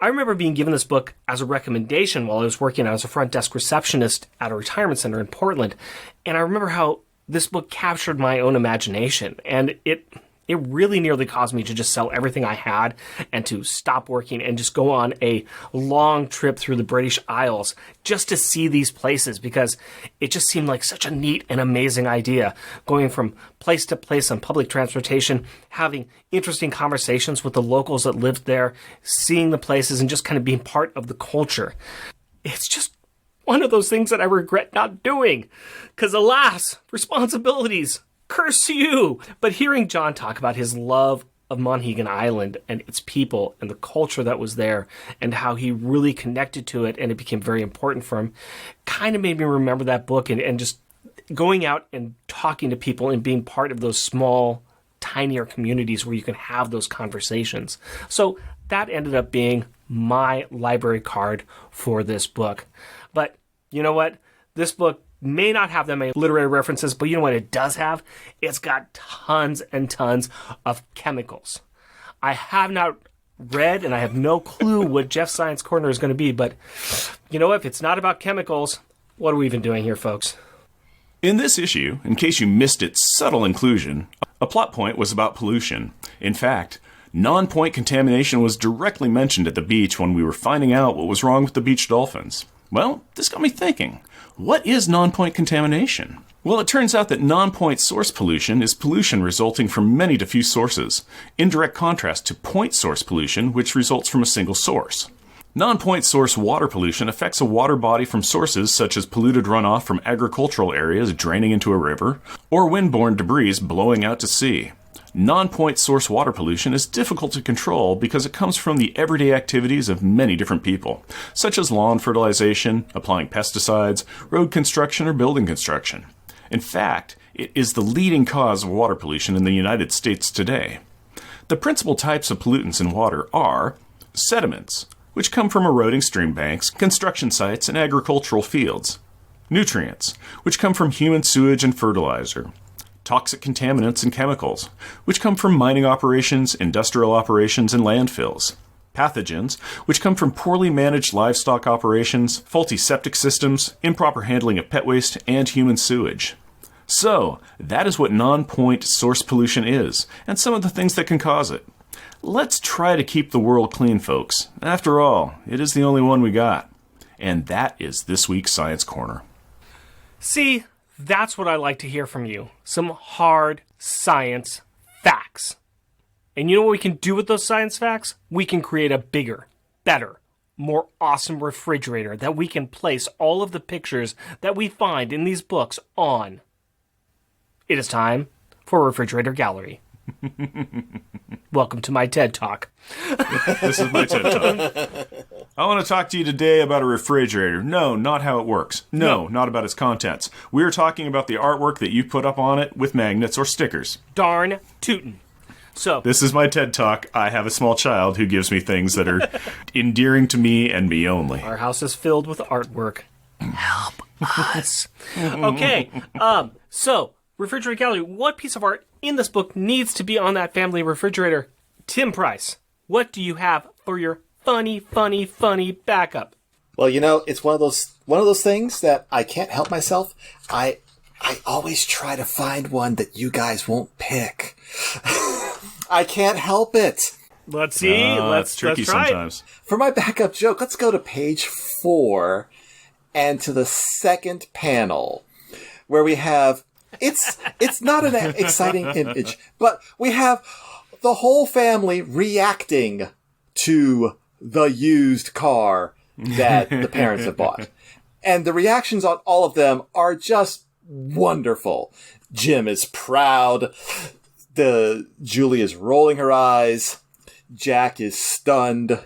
I remember being given this book as a recommendation while I was working as a front desk receptionist at a retirement center in Portland, and I remember how this book captured my own imagination, and it really nearly caused me to just sell everything I had and to stop working and just go on a long trip through the British Isles just to see these places, because it just seemed like such a neat and amazing idea, going from place to place on public transportation, having interesting conversations with the locals that lived there, seeing the places and just kind of being part of the culture. It's just one of those things that I regret not doing, because alas, responsibilities. Curse you! But hearing Jon talk about his love of Monhegan Island and its people and the culture that was there and how he really connected to it and it became very important for him kind of made me remember that book and just going out and talking to people and being part of those small, tinier communities where you can have those conversations. So that ended up being my library card for this book. But you know what? This book may not have that many literary references, but you know what it does have? It's got tons and tons of chemicals. I have not read, and I have no clue what Jeff's Science Corner is going to be, but you know what? If it's not about chemicals, what are we even doing here, folks? In this issue, in case you missed its subtle inclusion, a plot point was about pollution. In fact, Non-point contamination was directly mentioned at the beach when we were finding out what was wrong with the beach dolphins. Well, this got me thinking, what is non-point contamination? Well, it turns out that non-point source pollution is pollution resulting from many diffuse sources, in direct contrast to point source pollution, which results from a single source. Non-point source water pollution affects a water body from sources such as polluted runoff from agricultural areas draining into a river, or windborne debris blowing out to sea. Non-point source water pollution is difficult to control because it comes from the everyday activities of many different people, such as lawn fertilization, applying pesticides, road construction, or building construction. In fact, it is the leading cause of water pollution in the United States today. The principal types of pollutants in water are sediments, which come from eroding stream banks, construction sites, and agricultural fields. Nutrients, which come from human sewage and fertilizer. Toxic contaminants and chemicals, which come from mining operations, industrial operations, and landfills. Pathogens, which come from poorly managed livestock operations, faulty septic systems, improper handling of pet waste, and human sewage. So, that is what non-point source pollution is, and some of the things that can cause it. Let's try to keep the world clean, folks. After all, it is the only one we got. And that is this week's Science Corner. See, that's what I like to hear from you. Some hard science facts. And you know what we can do with those science facts? We can create a bigger, better, more awesome refrigerator that we can place all of the pictures that we find in these books on. It is time for Refrigerator Gallery. Welcome to my TED Talk. This is my TED Talk. I want to talk to you today about a refrigerator. No, not how it works. No, not about its contents. We're talking about the artwork that you put up on it with magnets or stickers. Darn tootin'. So, this is my TED Talk. I have a small child who gives me things that are endearing to me and me only. Our house is filled with artwork. Help us. Okay, so, Refrigerator Gallery, what piece of art in this book needs to be on that family refrigerator? Tim Price, what do you have for your funny backup? Well, you know, it's one of those things that I can't help myself. I always try to find one that you guys won't pick. I can't help it. Let's see. Let's tricky try sometimes. For my backup joke, let's go to page 4 and to the second panel where we have it's not an exciting image, but we have the whole family reacting to the used car that the parents have bought. And the reactions on all of them are just wonderful. Jim is proud. Julie is rolling her eyes. Jack is stunned.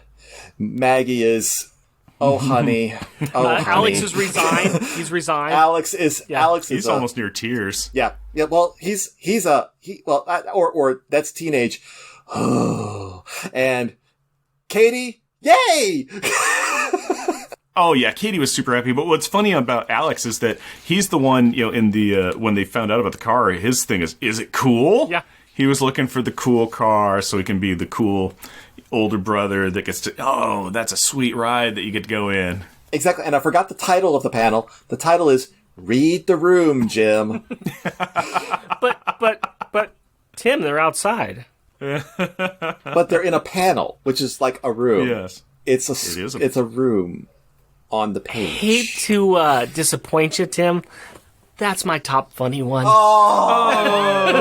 Maggie is, oh honey, oh honey. Alex is resigned. He's resigned. Alex is He's almost near tears. Yeah. Well, or that's teenage. And Katie, yay! Oh yeah, Katie was super happy. But what's funny about Alex is that he's the one, in the when they found out about the car, his thing is it cool? Yeah. He was looking for the cool car so he can be the cool older brother that gets to, oh, that's a sweet ride that you get to go in. Exactly. And I forgot the title of the panel. The title is Read the Room, Jim. But Tim, they're outside. But they're in a panel, which is like a room. Yes. It's a room on the page. Hate to disappoint you, Tim. That's my top funny one. Oh!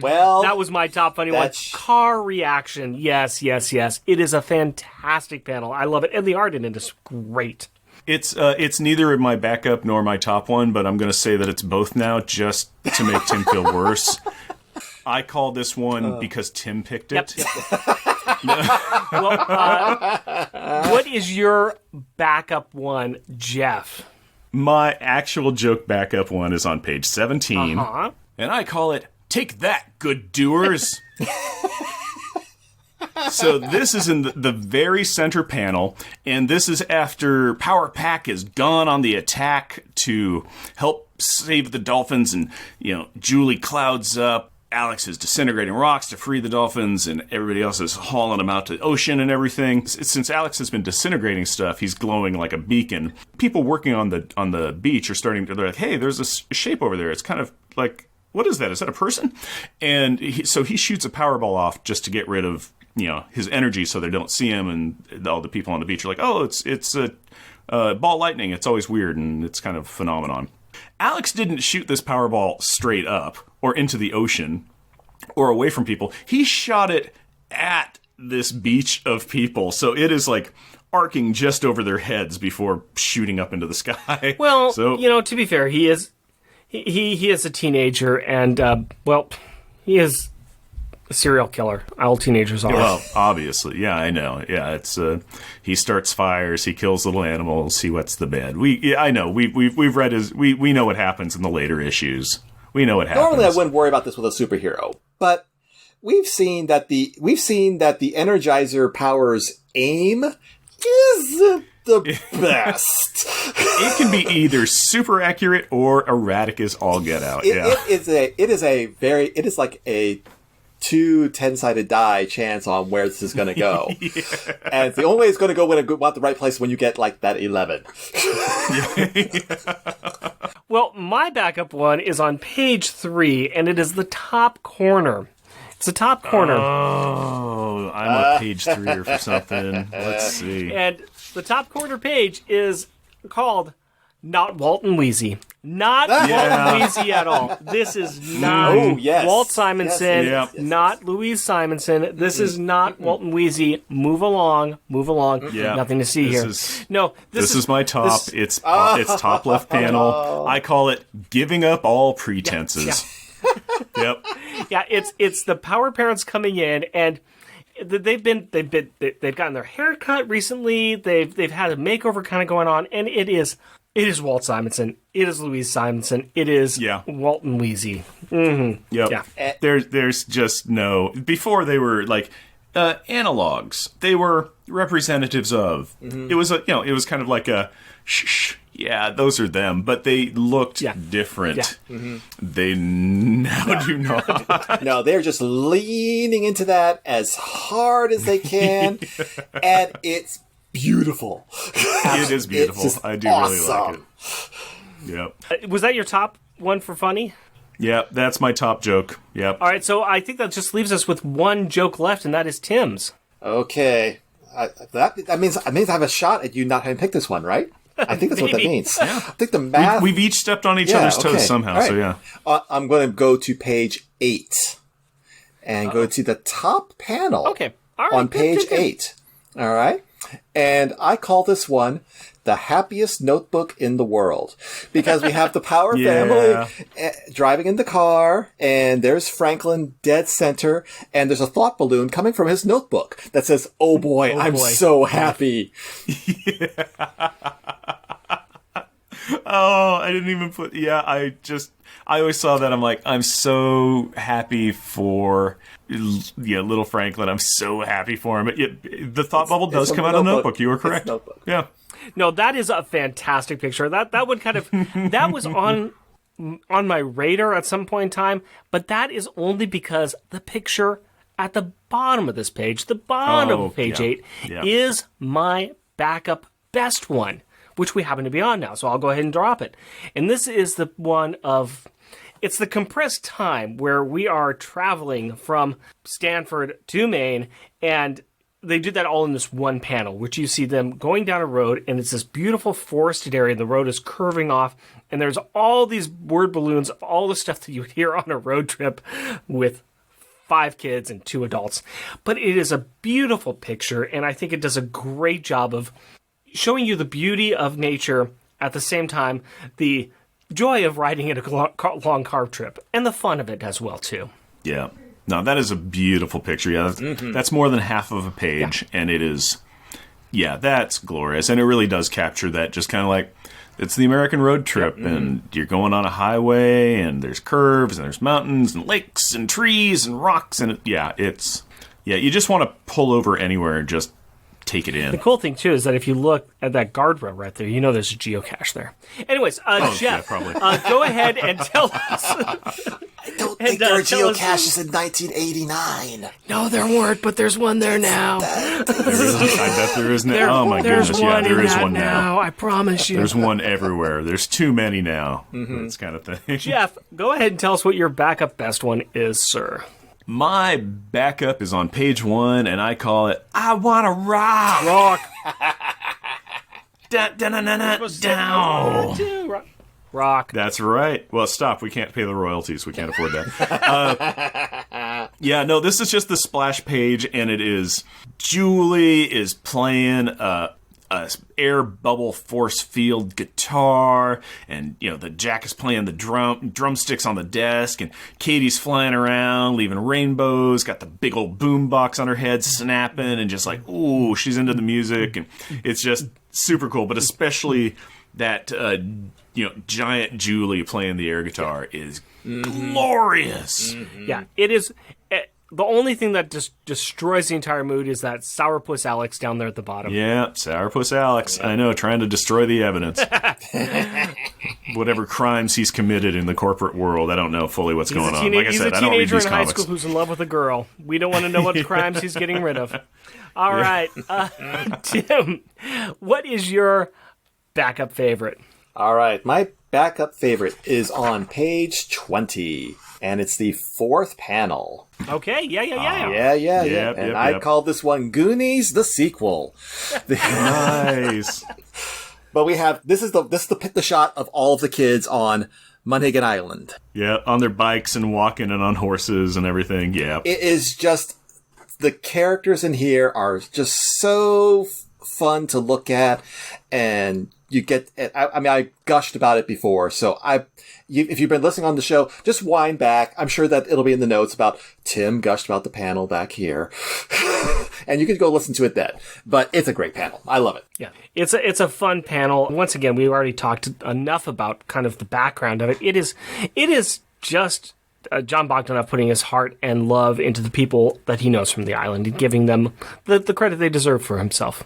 Well, that was my top funny one. Car reaction. Yes. It is a fantastic panel. I love it. And the art in it is great. It's neither my backup nor my top one, but I'm going to say that it's both now just to make Tim feel worse. I call this one because Tim picked it. Yep. Well, what is your backup one, Jeff? My actual joke backup one is on page 17, and I call it, Take That, Good Doers. So this is in the very center panel, and this is after Power Pack is gone on the attack to help save the dolphins, and, Julie clouds up. Alex is disintegrating rocks to free the dolphins, and everybody else is hauling them out to the ocean and everything. Since Alex has been disintegrating stuff, he's glowing like a beacon. People working on the beach are they're like, hey, there's a shape over there. It's kind of like what is that? Is that a person? And so he shoots a Powerball off just to get rid of, his energy so they don't see him, and all the people on the beach are like, oh, it's a ball lightning. It's always weird, and it's kind of a phenomenon. Alex didn't shoot this Powerball straight up or into the ocean or away from people. He shot it at this beach of people, so it is like arcing just over their heads before shooting up into the sky. Well, so, to be fair, he is a teenager, and he is a serial killer. All teenagers are. Well, obviously, yeah, I know. Yeah, it's he starts fires, he kills little animals, he wets the bed. I know. We've read his. We know what happens in the later issues. We know what happens. Normally, I wouldn't worry about this with a superhero, but we've seen that the Energizer Power's aim isn't the best. It can be either super accurate or erratic as all get out. It is like a 2 10-sided die chance on where this is going to go. Yeah. And it's the only way it's going to go when it want the right place when you get like that 11. Well, my backup one is on page 3, and it is the top corner. It's the top corner. Oh, I'm a page 3 for something. Let's see. And the top corner page is called Not Walton Weezy. Not Walton Weezy at all. This is not Walt Simonson, not Louise Simonson. This is not Walton Weezy. Move along. Yeah. Nothing to see here. This is my top. It's top left panel. I call it giving up all pretenses. Yep. Yeah, it's the Power Parents coming in, and they've gotten their hair cut recently. They've had a makeover kind of going on, and it is Walt Simonson. It is Louise Simonson. It is Walton Weezy. Mm-hmm. Yep. Yeah. There's just no. Before they were like analogs. They were representatives of. Mm-hmm. It was it was kind of like a shh. Yeah, those are them, but they looked different. Yeah. Mm-hmm. They now do not. No, they're just leaning into that as hard as they can, and it's beautiful. It is beautiful. I do really like it. Yep. Was that your top one for funny? Yep, that's my top joke. Yep. All right, so I think that just leaves us with one joke left, and that is Tim's. Okay. That means I have a shot at you not having picked this one, right? I think that's what that means. Yeah. I think the math... We've each stepped on each other's toes somehow, right. So yeah. I'm going to go to page 8 and go to the top panel on page 8. All right? And I call this one the happiest notebook in the world because we have the Power family driving in the car, and there's Franklin dead center, and there's a thought balloon coming from his notebook that says, "Oh boy, I'm so happy." Oh, I didn't even put. Yeah, I always saw that. I'm like, I'm so happy for little Franklin. I'm so happy for him. But the thought bubble does come out of the notebook. You were correct. Yeah. No, that is a fantastic picture. That would kind of that was on my radar at some point in time, but that is only because the picture at the bottom of this page, the bottom of page 8, is my backup best one, which we happen to be on now. So I'll go ahead and drop it. And this is the one of, it's the compressed time where we are traveling from Stanford to Maine, and they did that all in this one panel, which you see them going down a road, and it's this beautiful forested area, and the road is curving off, and there's all these word balloons of all the stuff that you would hear on a road trip with 5 kids and 2 adults. But it is a beautiful picture, and I think it does a great job of showing you the beauty of nature, at the same time, the joy of riding in a long car trip, and the fun of it as well, too. Yeah. No, that is a beautiful picture. Yeah, that's more than half of a page, and it is, that's glorious. And it really does capture that, just kind of like, it's the American road trip, and you're going on a highway, and there's curves, and there's mountains, and lakes, and trees, and rocks, and you just want to pull over anywhere and just take it in. The cool thing, too, is that if you look at that guardrail right there, you know there's a geocache there. Anyways, Jeff, probably. Go ahead and tell us. I don't think there were geocaches in 1989. No, there weren't, but there's one there now. I bet there is now. Oh my goodness, yeah, there is one now. I promise you. There's one everywhere. There's too many now. This kind of thing. Jeff, go ahead and tell us what your backup best one is, sir. My backup is on page 1, and I call it "I Wanna Rock." Rock. Down. Rock. That's right. Well, stop. We can't pay the royalties. We can't afford that. Yeah, no, this is just the splash page, and it is Julie is playing a air bubble force field guitar, and the Jack is playing the drumsticks on the desk, and Katie's flying around, leaving rainbows, got the big old boom box on her head snapping, and just like, ooh, she's into the music, and it's just super cool. But especially that giant Julie playing the air guitar is glorious. Yeah, it is. The only thing that just destroys the entire mood is that Sourpuss Alex down there at the bottom. Yeah, Sourpuss Alex. Yeah. I know, trying to destroy the evidence. Whatever crimes he's committed in the corporate world, I don't know fully what's going on. Like I said, I don't read these comics. He's a teenager in high school who's in love with a girl. We don't want to know what crimes he's getting rid of. All right, Tim, what is your backup favorite? All right, my backup favorite is on page 20, and it's the 4th panel. Okay, yeah. And I called this one Goonies, the sequel. Nice. But we have, this is the shot of all of the kids on Monhegan Island. Yeah, on their bikes and walking and on horses and everything, yeah. It is just, the characters in here are just so fun to look at, and you get, I gushed about it before, so if you've been listening on the show, just wind back. I'm sure that it'll be in the notes about Tim gushed about the panel back here. And you can go listen to it then. But it's a great panel. I love it. Yeah. It's a fun panel. Once again, we already talked enough about kind of the background of it. It is just Jon Bogdonove putting his heart and love into the people that he knows from the island and giving them the credit they deserve for himself.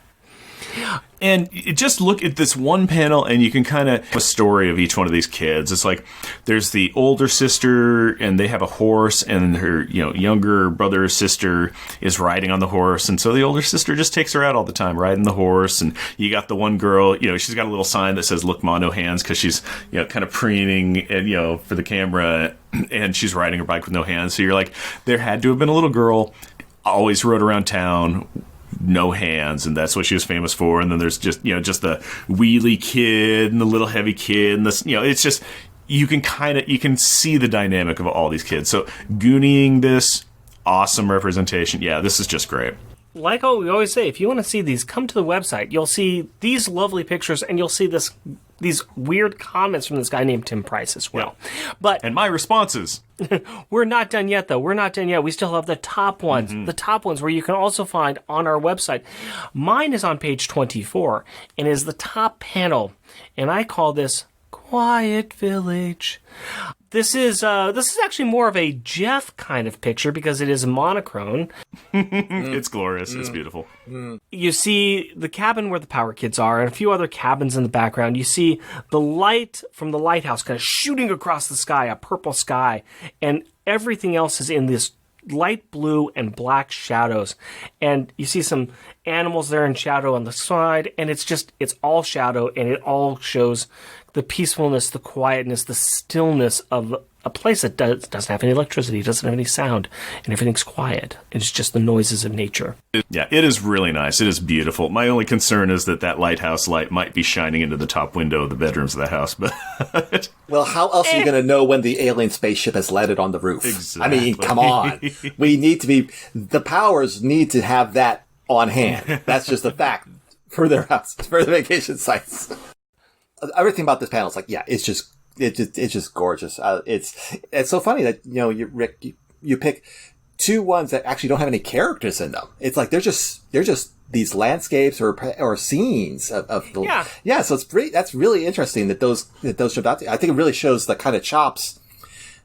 And just look at this one panel, and you can kind of a story of each one of these kids. It's like there's the older sister, and they have a horse, and her younger brother or sister is riding on the horse, and so the older sister just takes her out all the time riding the horse. And you got the one girl, she's got a little sign that says "Look, Ma, no hands," because she's kind of preening, for the camera, and she's riding her bike with no hands. So you're like, there had to have been a little girl, always rode around town, no hands, and that's what she was famous for. And then there's just the wheelie kid and the little heavy kid, and this it's just you can see the dynamic of all these kids. So Goonieing this, awesome representation. Yeah, this is just great. Like we always say, if you want to see these, come to the website. You'll see these lovely pictures, and you'll see these weird comments from this guy named Tim Price as well. Yeah. And my responses. We're not done yet, though. We're not done yet. We still have the top ones. The top ones where you can also find on our website. Mine is on page 24 and is the top panel. And I call this Quiet Village. This is actually more of a Jeff kind of picture because it is monochrome. It's glorious. It's beautiful. You see the cabin where the Power Kids are and a few other cabins in the background. You see the light from the lighthouse kind of shooting across the sky, a purple sky, and everything else is in this light blue and black shadows. And you see some animals there in shadow on the side, and it's all shadow, and it all shows the peacefulness, the quietness, the stillness of a place that doesn't have any electricity, doesn't have any sound, and everything's quiet. It's just the noises of nature. Yeah, it is really nice. It is beautiful. My only concern is that lighthouse light might be shining into the top window of the bedrooms of the house. But well, how else are you going to know when the alien spaceship has landed on the roof? Exactly. I mean, come on. The Powers need to have that on hand. That's just a fact for their house, for the vacation sites. Everything about this panel is like, yeah, it's just gorgeous. It's so funny that Rick, you pick two ones that actually don't have any characters in them. It's like they're just these landscapes or scenes of the So that's really interesting that those jumped out. I think it really shows the kind of chops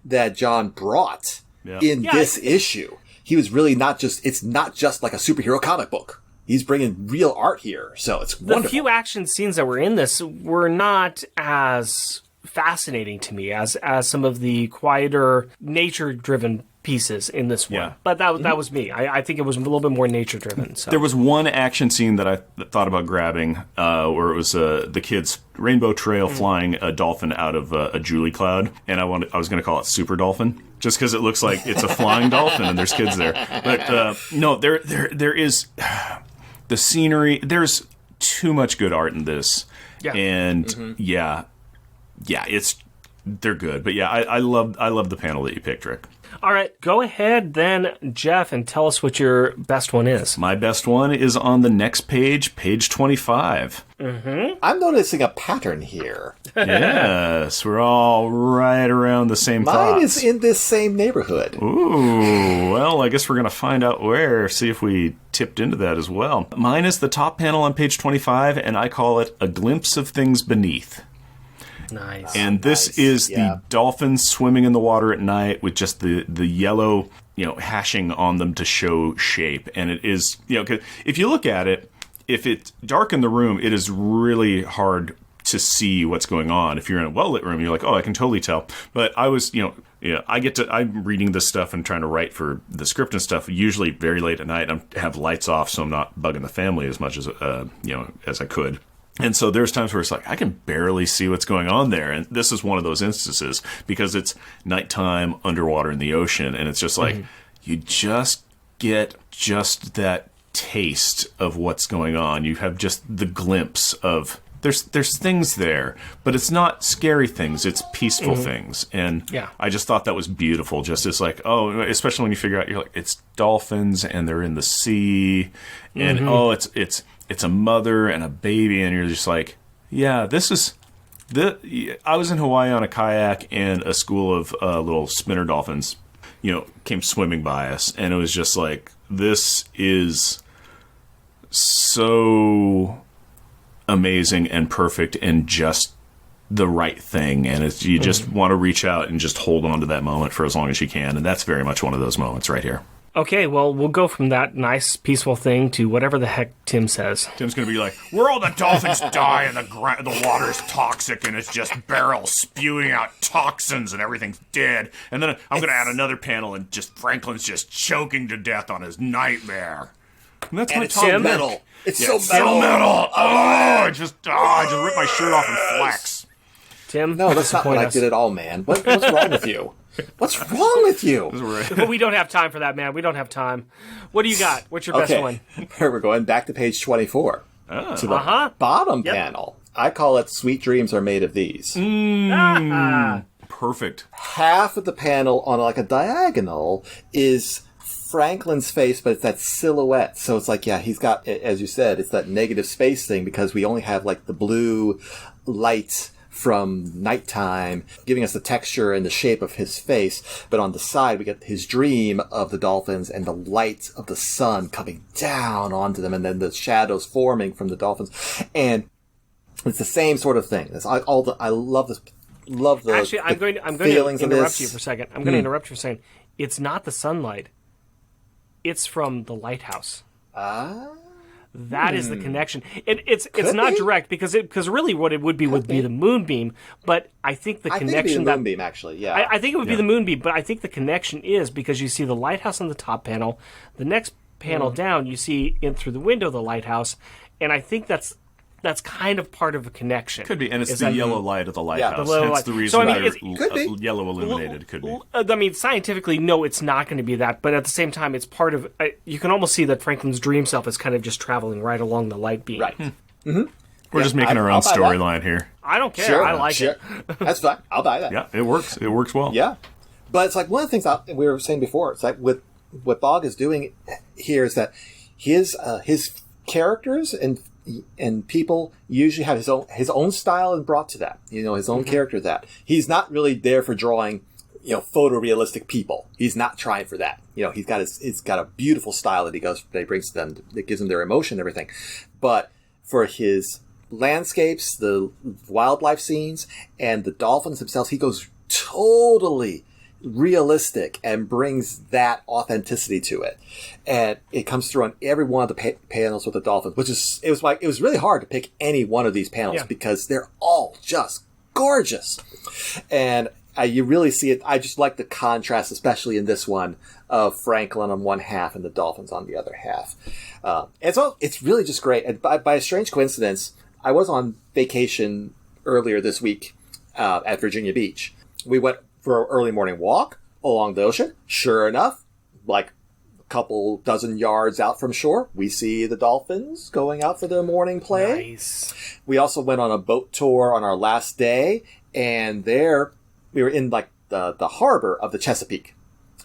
that Jon brought in this issue. He was really it's not just like a superhero comic book. He's bringing real art here, so it's wonderful. The few action scenes that were in this were not as fascinating to me as some of the quieter, nature-driven pieces in this one. Yeah. But that was me. I think it was a little bit more nature-driven. So. There was one action scene that I thought about grabbing, where it was the kids rainbow trail flying a dolphin out of a Julie cloud, and I was going to call it Super Dolphin, just because it looks like it's a flying dolphin and there's kids there. But no, there is the scenery. There's too much good art in this, and yeah, they're good. But yeah, I love the panel that you picked, Rick. All right, go ahead then, Jeff, and tell us what your best one is. My best one is on the next page, page 25. I'm noticing a pattern here. Yes, we're all right around the same Mine thoughts. is in this same neighborhood. Ooh, well, I guess we're going to find out where, see if we tipped into that as well. Mine is the top panel on page 25, and I call it A Glimpse of Things Beneath. Nice. And this is the dolphins swimming in the water at night with just the yellow, hashing on them to show shape. And it is, 'cause if you look at it, if it's dark in the room, it is really hard to see what's going on. If you're in a well-lit room, you're like, oh, I can totally tell. But I was, I'm reading this stuff and trying to write for the script and stuff, usually very late at night. I have lights off, so I'm not bugging the family as much as, as I could. And so there's times where it's like, I can barely see what's going on there. And this is one of those instances because it's nighttime underwater in the ocean. And it's just like, you just get just that taste of what's going on. You have just the glimpse of, there's things there, but it's not scary things. It's peaceful things. And I just thought that was beautiful. Just as like, oh, especially when you figure out, you're like, it's dolphins and they're in the sea. And it's a mother and a baby, and you're just like, yeah, this is... I was in Hawaii on a kayak, and a school of little spinner dolphins, came swimming by us, and it was just like, this is so amazing and perfect and just the right thing, and you just want to reach out and just hold on to that moment for as long as you can, and that's very much one of those moments right here. Okay, well, we'll go from that nice, peaceful thing to whatever the heck Tim says. Tim's going to be like, where all the dolphins die and the water's toxic and it's just barrels spewing out toxins and everything's dead. And then I'm going to add another panel and just Franklin's just choking to death on his nightmare. And that's And my it's top so pick. metal. It's Yeah, so it's metal. so metal. Oh, I just ripped my shirt off and flex. Tim? No, that's not what I did at all, man. What's wrong with you? What's wrong with you? Well, we don't have time for that, man. We don't have time. What do you got? What's your best one? We're going back to page 24. To the bottom panel. I call it Sweet Dreams Are Made of These. Perfect. Half of the panel on like a diagonal is Franklin's face, but it's that silhouette. So it's like, he's got, as you said, it's that negative space thing because we only have like the blue light from nighttime, giving us the texture and the shape of his face. But on the side, we get his dream of the dolphins and the light of the sun coming down onto them, and then the shadows forming from the dolphins. And it's the same sort of thing. I love this. Love the Actually, I'm going to interrupt you for a second. I'm going to interrupt you for saying it's not the sunlight. It's from the lighthouse. That is the connection. It's not direct because really what it would be the moonbeam. But I think the connection I think it'd be the moonbeam, actually. Yeah, I think it would be the moonbeam. But I think the connection is because you see the lighthouse on the top panel. The next panel down, you see in through the window the lighthouse, and I think that's kind of part of a connection. Could be, and it's the yellow light of the lighthouse. the That's light. the reason So, I mean, why could be. yellow illuminated. Could be. I mean, scientifically, no, it's not going to be that. But at the same time, it's part of... you can almost see that Franklin's dream self is kind of just traveling right along the light beam. right. We're just making our own storyline here. I don't care. Sure, I like it. That's fine. I'll buy that. Yeah, it works. It works well. Yeah. But it's like one of the things we were saying before. It's like what Bog is doing here is that his characters and people usually have his own style and brought to that. His own character that. He's not really there for drawing, photorealistic people. He's not trying for that. He's got a beautiful style that he brings to them that gives them their emotion and everything. But for his landscapes, the wildlife scenes, and the dolphins themselves, he goes totally realistic and brings that authenticity to it, and it comes through on every one of the panels with the dolphins. It was really hard to pick any one of these panels because they're all just gorgeous. And you really see it. I just like the contrast, especially in this one, of Franklin on one half and the Dolphins on the other half. And so it's really just great. And by a strange coincidence, I was on vacation earlier this week at Virginia Beach. We went for an early morning walk along the ocean. Sure enough, like a couple dozen yards out from shore, we see the Dolphins going out for their morning play. Nice. We also went on a boat tour on our last day, and there we were in like the harbor of the Chesapeake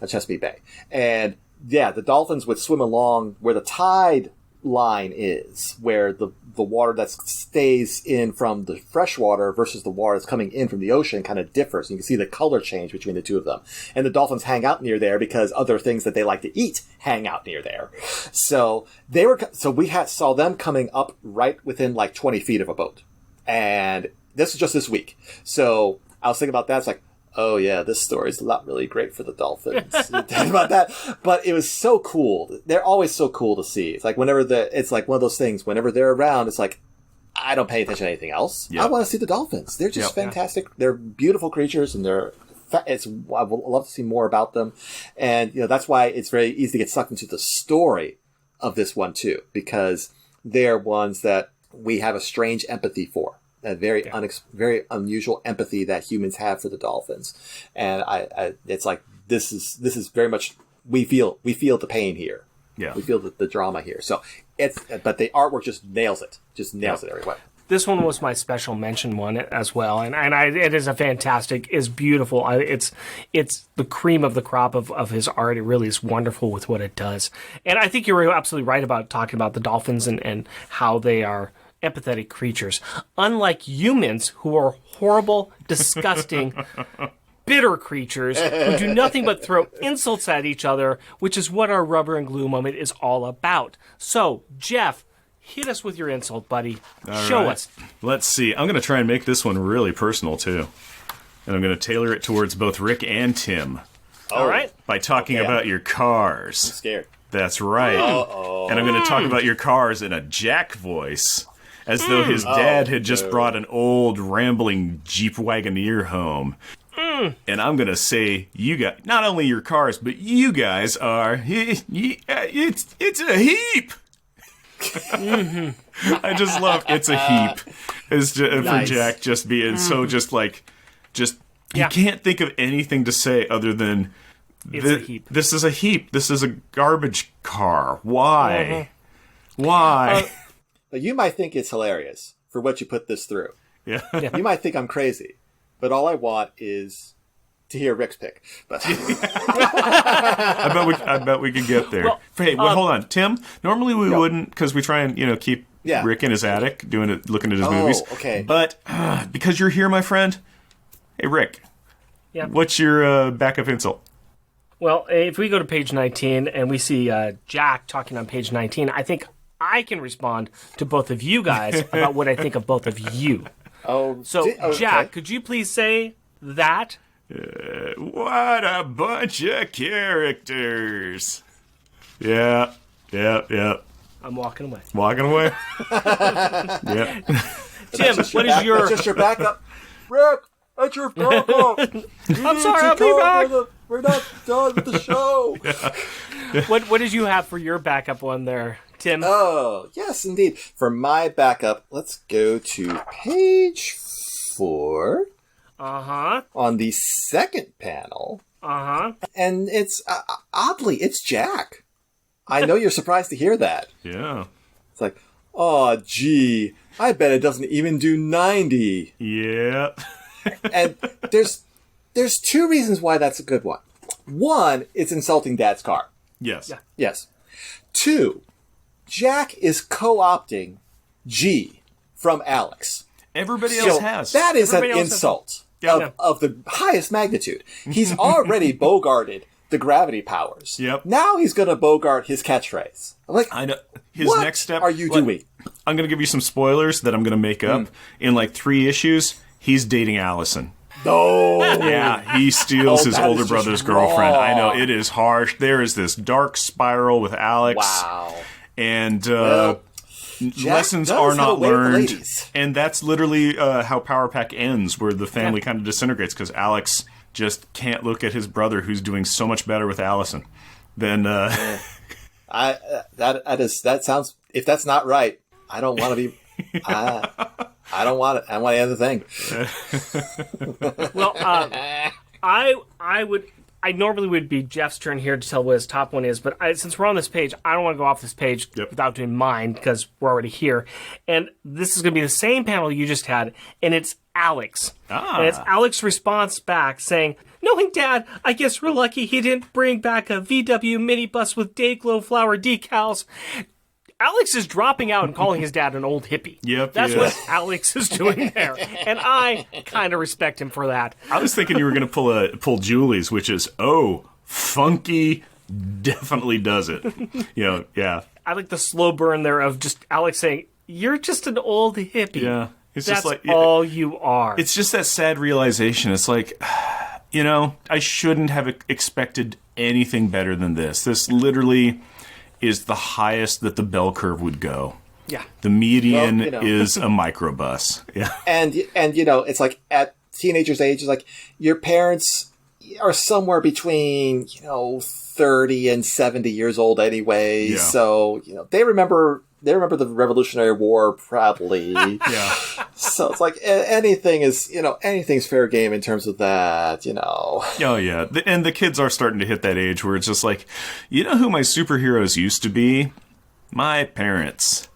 Bay. And yeah, the Dolphins would swim along where the tide line is, where the water that stays in from the fresh water versus the water that's coming in from the ocean kind of differs. You can see the color change between the two of them. And the Dolphins hang out near there because other things that they like to eat hang out near there. So we saw them coming up right within like 20 feet of a boat. And this is just this week. So I was thinking about that. It's like, oh yeah, this story is not really great for the Dolphins. About that, but it was so cool. They're always so cool to see. It's like it's like one of those things. Whenever they're around, it's like I don't pay attention to anything else. Yep. I want to see the Dolphins. They're just fantastic. They're beautiful creatures, and I would love to see more about them. And that's why it's very easy to get sucked into the story of this one too, because they're ones that we have a strange empathy for. A very unusual empathy that humans have for the Dolphins, and it's like this is very much we feel the pain here. Yeah, we feel the drama here. So but the artwork just nails it everywhere. This one was my special mention one as well, and it is is beautiful. It's the cream of the crop of his art. It really is wonderful with what it does, and I think you were absolutely right about talking about the Dolphins and how they are empathetic creatures, unlike humans who are horrible, disgusting, bitter creatures who do nothing but throw insults at each other, which is what our rubber and glue moment is all about. So, Jeff, hit us with your insult, buddy. Show us. Let's see. I'm going to try and make this one really personal, too. And I'm going to tailor it towards both Rick and Tim. All right. By talking about your cars. I'm scared. That's right. Uh-oh. And I'm going to talk about your cars in a Jack voice. As though his dad had just brought an old, rambling Jeep Wagoneer home. And I'm going to say, you guys, not only your cars, but you guys are, it's a heap. I just love it's a heap. It's just, nice. For Jack just being so you can't think of anything to say other than, it's a heap. This is a heap. This is a garbage car. Why? Why? You might think it's hilarious for what you put this through. Yeah. You might think I'm crazy, but all I want is to hear Rick's pick. But I bet we could get there. Well, hold on, Tim. Normally we wouldn't, because we try and keep Rick in his attic looking at his movies. Okay. But because you're here, my friend. Hey, Rick. Yeah. What's your backup insult? Well, if we go to page 19 and we see Jack talking on page 19, I think I can respond to both of you guys about what I think of both of you. Jack, could you please say that? What a bunch of characters. Yeah. I'm walking away. Walking away? Yeah. Tim, what is your... That's just your backup. Rick, that's your backup. I'm sorry, I'll be back. We're not done with the show. Yeah. What did you have for your backup one there, Tim? Oh, yes, indeed. For my backup, let's go to page 4. Uh-huh. On the second panel. Uh-huh. And it's, oddly, it's Jack. I know you're surprised to hear that. Yeah. It's like, oh, gee, I bet it doesn't even do 90. Yeah. And there's 2 reasons why that's a good one. 1, it's insulting Dad's car. Yes. Yeah. Yes. 2, Jack is co-opting G from Alex. Everybody else has. That is an insult of the highest magnitude. He's already bogarted the gravity powers. Yep. Now he's going to bogart his catchphase. I'm like, I know. His what next step are you doing? I'm going to give you some spoilers that I'm going to make up. In like 3 issues, he's dating Allison. No. Yeah, he steals his older brother's girlfriend. Wrong. I know, it is harsh. There is this dark spiral with Alex. Wow. And lessons does are have a not way with the learned. ladies. And that's literally how Power Pack ends, where the family kind of disintegrates because Alex just can't look at his brother who's doing so much better with Allison. Then that sounds, if that's not right, I don't want to be, I don't want it. I want to end the thing. Well, I normally would be Jeff's turn here to tell what his top one is, but since we're on this page, I don't want to go off this page without doing mine because we're already here. And this is going to be the same panel you just had, and it's Alex. And it's Alex's response back saying, "Knowing Dad, I guess we're lucky he didn't bring back a VW minibus with Dayglow flower decals." Alex is dropping out and calling his dad an old hippie. Yep, That's yeah. what Alex is doing there. And I kind of respect him for that. I was thinking you were going to pull Julie's, which is, funky, definitely does it. Yeah. I like the slow burn there of just Alex saying, "You're just an old hippie." Yeah. It's That's just like all you are. It's just that sad realization. It's like, I shouldn't have expected anything better than this. This literally is the highest that the bell curve would go. Yeah. The median is a microbus. Yeah. And it's like at teenagers' age, it's like your parents are somewhere between 30 and 70 years old anyway. Yeah. So they remember the Revolutionary War probably. Yeah. So it's like anything's fair game in terms of that. Oh, yeah. And the kids are starting to hit that age where it's just like, who my superheroes used to be? My parents.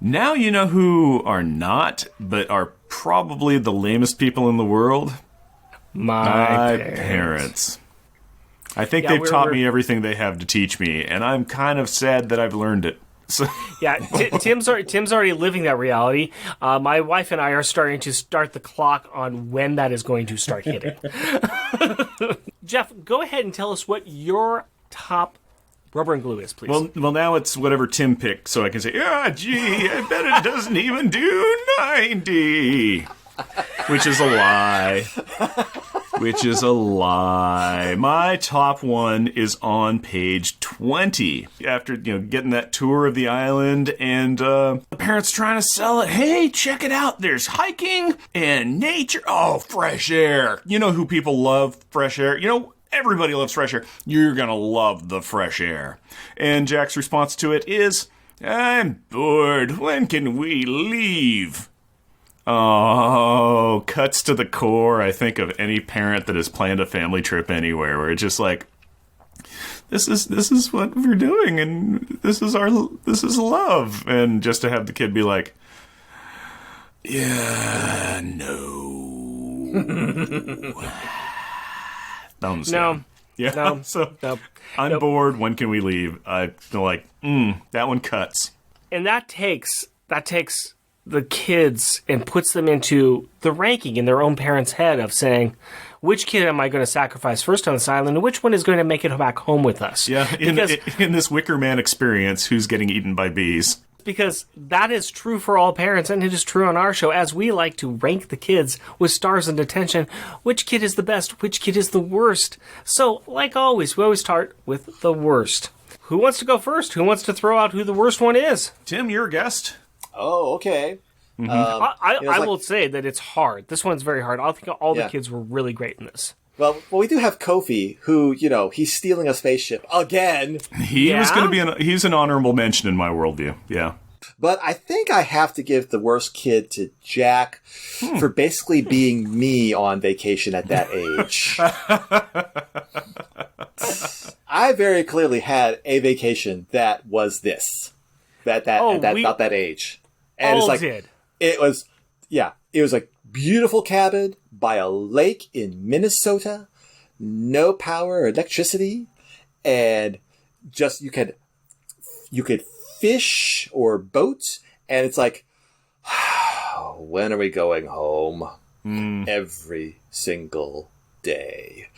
Now you know who are not, but are probably the lamest people in the world? My parents. I think they've taught me everything they have to teach me, and I'm kind of sad that I've learned it. So. Yeah, Tim's already living that reality. My wife and I are starting to start the clock on when that is going to start hitting. Jeff, go ahead and tell us what your top rubber and glue is, please. Well, now it's whatever Tim picked, so I can say, gee, I bet it doesn't even do 90. Which is a lie. My top one is on page 20. After, getting that tour of the island and the parents trying to sell it. Hey, check it out. There's hiking and nature. Oh, fresh air. You know who people love fresh air? Everybody loves fresh air. You're going to love the fresh air. And Jack's response to it is, I'm bored. When can we leave? Oh, cuts to the core, I think, of any parent that has planned a family trip anywhere, where it's just like, this is what we're doing, and this is love. And just to have the kid be like, yeah, no. Thumbs down. Yeah, no, so no. I'm bored, when can we leave? I feel like, that one cuts. And that takes the kids and puts them into the ranking in their own parents' head of saying, which kid am I going to sacrifice first on this island, and which one is going to make it back home with us? Yeah, in this Wicker Man experience, who's getting eaten by bees? Because that is true for all parents, and it is true on our show, as we like to rank the kids with stars and attention. Which kid is the best? Which kid is the worst? So, like always, we always start with the worst. Who wants to go first? Who wants to throw out who the worst one is? Tim, you're a guest. Oh, okay. Mm-hmm. I will say that it's hard. This one's very hard. I think all the kids were really great in this. Well, we do have Kofi, who, he's stealing a spaceship again. He was going to be he's an honorable mention in my worldview. Yeah. But I think I have to give the worst kid to Jack for basically being me on vacation at that age. I very clearly had a vacation that was this. About that age. And all it's like, did. It was a beautiful cabin by a lake in Minnesota, no power or electricity, and just you could fish or boat, and it's like, when are we going home? Every single day.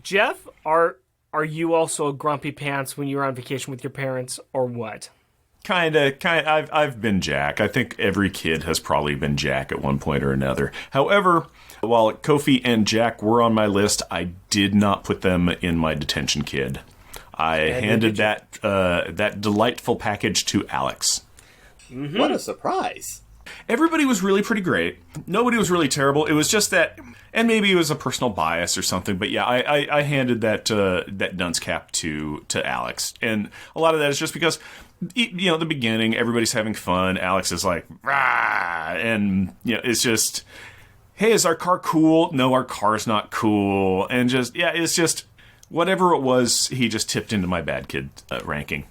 Jeff, are you also a grumpy pants when you were on vacation with your parents, or what? Kind of. I've been Jack. I think every kid has probably been Jack at one point or another. However, while Kofi and Jack were on my list, I did not put them in my detention kid. I handed that delightful package to Alex. Mm-hmm. What a surprise. Everybody was really pretty great. Nobody was really terrible. It was just that, and maybe it was a personal bias or something, but yeah, I handed that dunce cap to Alex. And a lot of that is just because, the beginning, everybody's having fun. Alex is like, rah! And, it's just, hey, is our car cool? No, our car's not cool. And just, it's just, whatever it was, he just tipped into my bad kid ranking.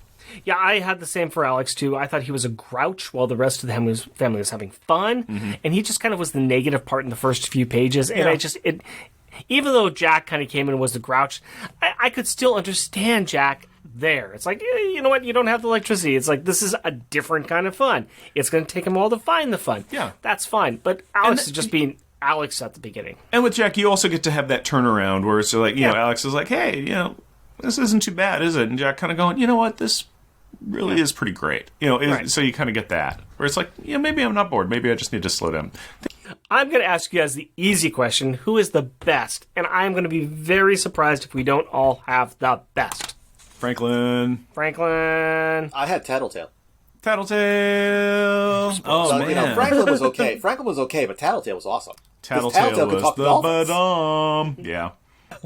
Yeah, I had the same for Alex, too. I thought he was a grouch while the rest of the family was having fun. Mm-hmm. And he just kind of was the negative part in the first few pages. And even though Jack kind of came in and was the grouch, I could still understand Jack there. It's like, you know what? You don't have the electricity. It's like, this is a different kind of fun. It's going to take him a while to find the fun. Yeah. That's fine. But Alex is just being Alex at the beginning. And with Jack, you also get to have that turnaround where it's like, Alex is like, hey, this isn't too bad, is it? And Jack kind of going, you know what? This really is pretty great. Right. So you kind of get that. Where it's like, maybe I'm not bored. Maybe I just need to slow down. I'm going to ask you guys the easy question. Who is the best? And I'm going to be very surprised if we don't all have the best. Franklin. I had Tattletale. Tattletale. Oh, man. Franklin was okay. But Tattletale was awesome. Tattletale was the badam. Yeah.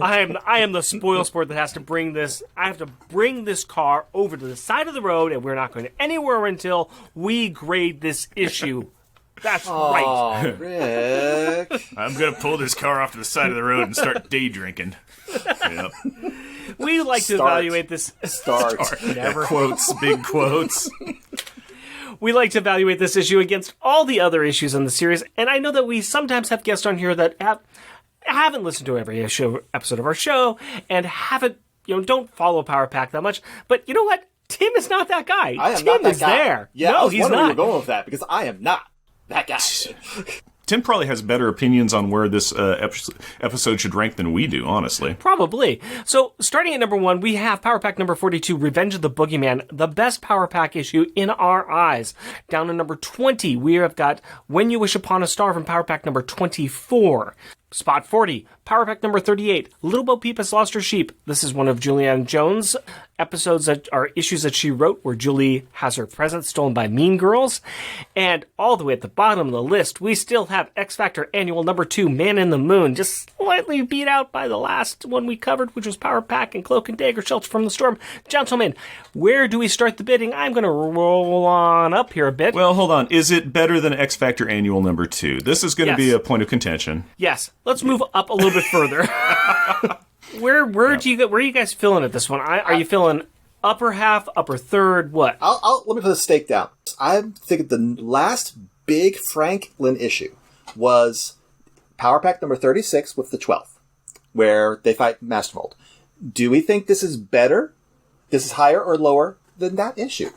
I am the spoil sport that has to bring this. I have to bring this car over to the side of the road, and we're not going anywhere until we grade this issue. That's right. Rick. I'm going to pull this car off to the side of the road and start day drinking. Yep. We like to evaluate this. Start. Never. Quotes, big quotes. We like to evaluate this issue against all the other issues in the series, and I know that we sometimes have guests on here that haven't listened to every episode of our show and haven't, don't follow Power Pack that much. But you know what? Tim is not that guy. I am Tim not that is guy. there. Yeah, no, I was he's wondering not. where you were going with that because I am not that guy. Tim probably has better opinions on where this episode should rank than we do, honestly. Probably. So, starting at number 1, we have Power Pack number 42, Revenge of the Boogeyman, the best Power Pack issue in our eyes. Down to number 20, we have got When You Wish Upon a Star from Power Pack number 24. Spot 40, Power Pack number 38, Little Bo Peep Has Lost Her Sheep. This is one of Julianne Jones' episodes that are issues that she wrote where Julie has her presents stolen by Mean Girls. And all the way at the bottom of the list, we still have X Factor Annual number 2, Man in the Moon, just slightly beat out by the last one we covered, which was Power Pack and Cloak and Dagger Shelter from the Storm. Gentlemen, where do we start the bidding? I'm going to roll on up here a bit. Well, hold on. Is it better than X Factor Annual number 2? This is going to be a point of contention. Yes. Let's move up a little bit further. Where are you guys feeling at this one? Are you feeling upper half, upper third, what? Let me put a stake down. I'm thinking the last big Franklin issue was Power Pack number 36 with the 12th, where they fight Master Mold. Do we think this is better? This is higher or lower than that issue?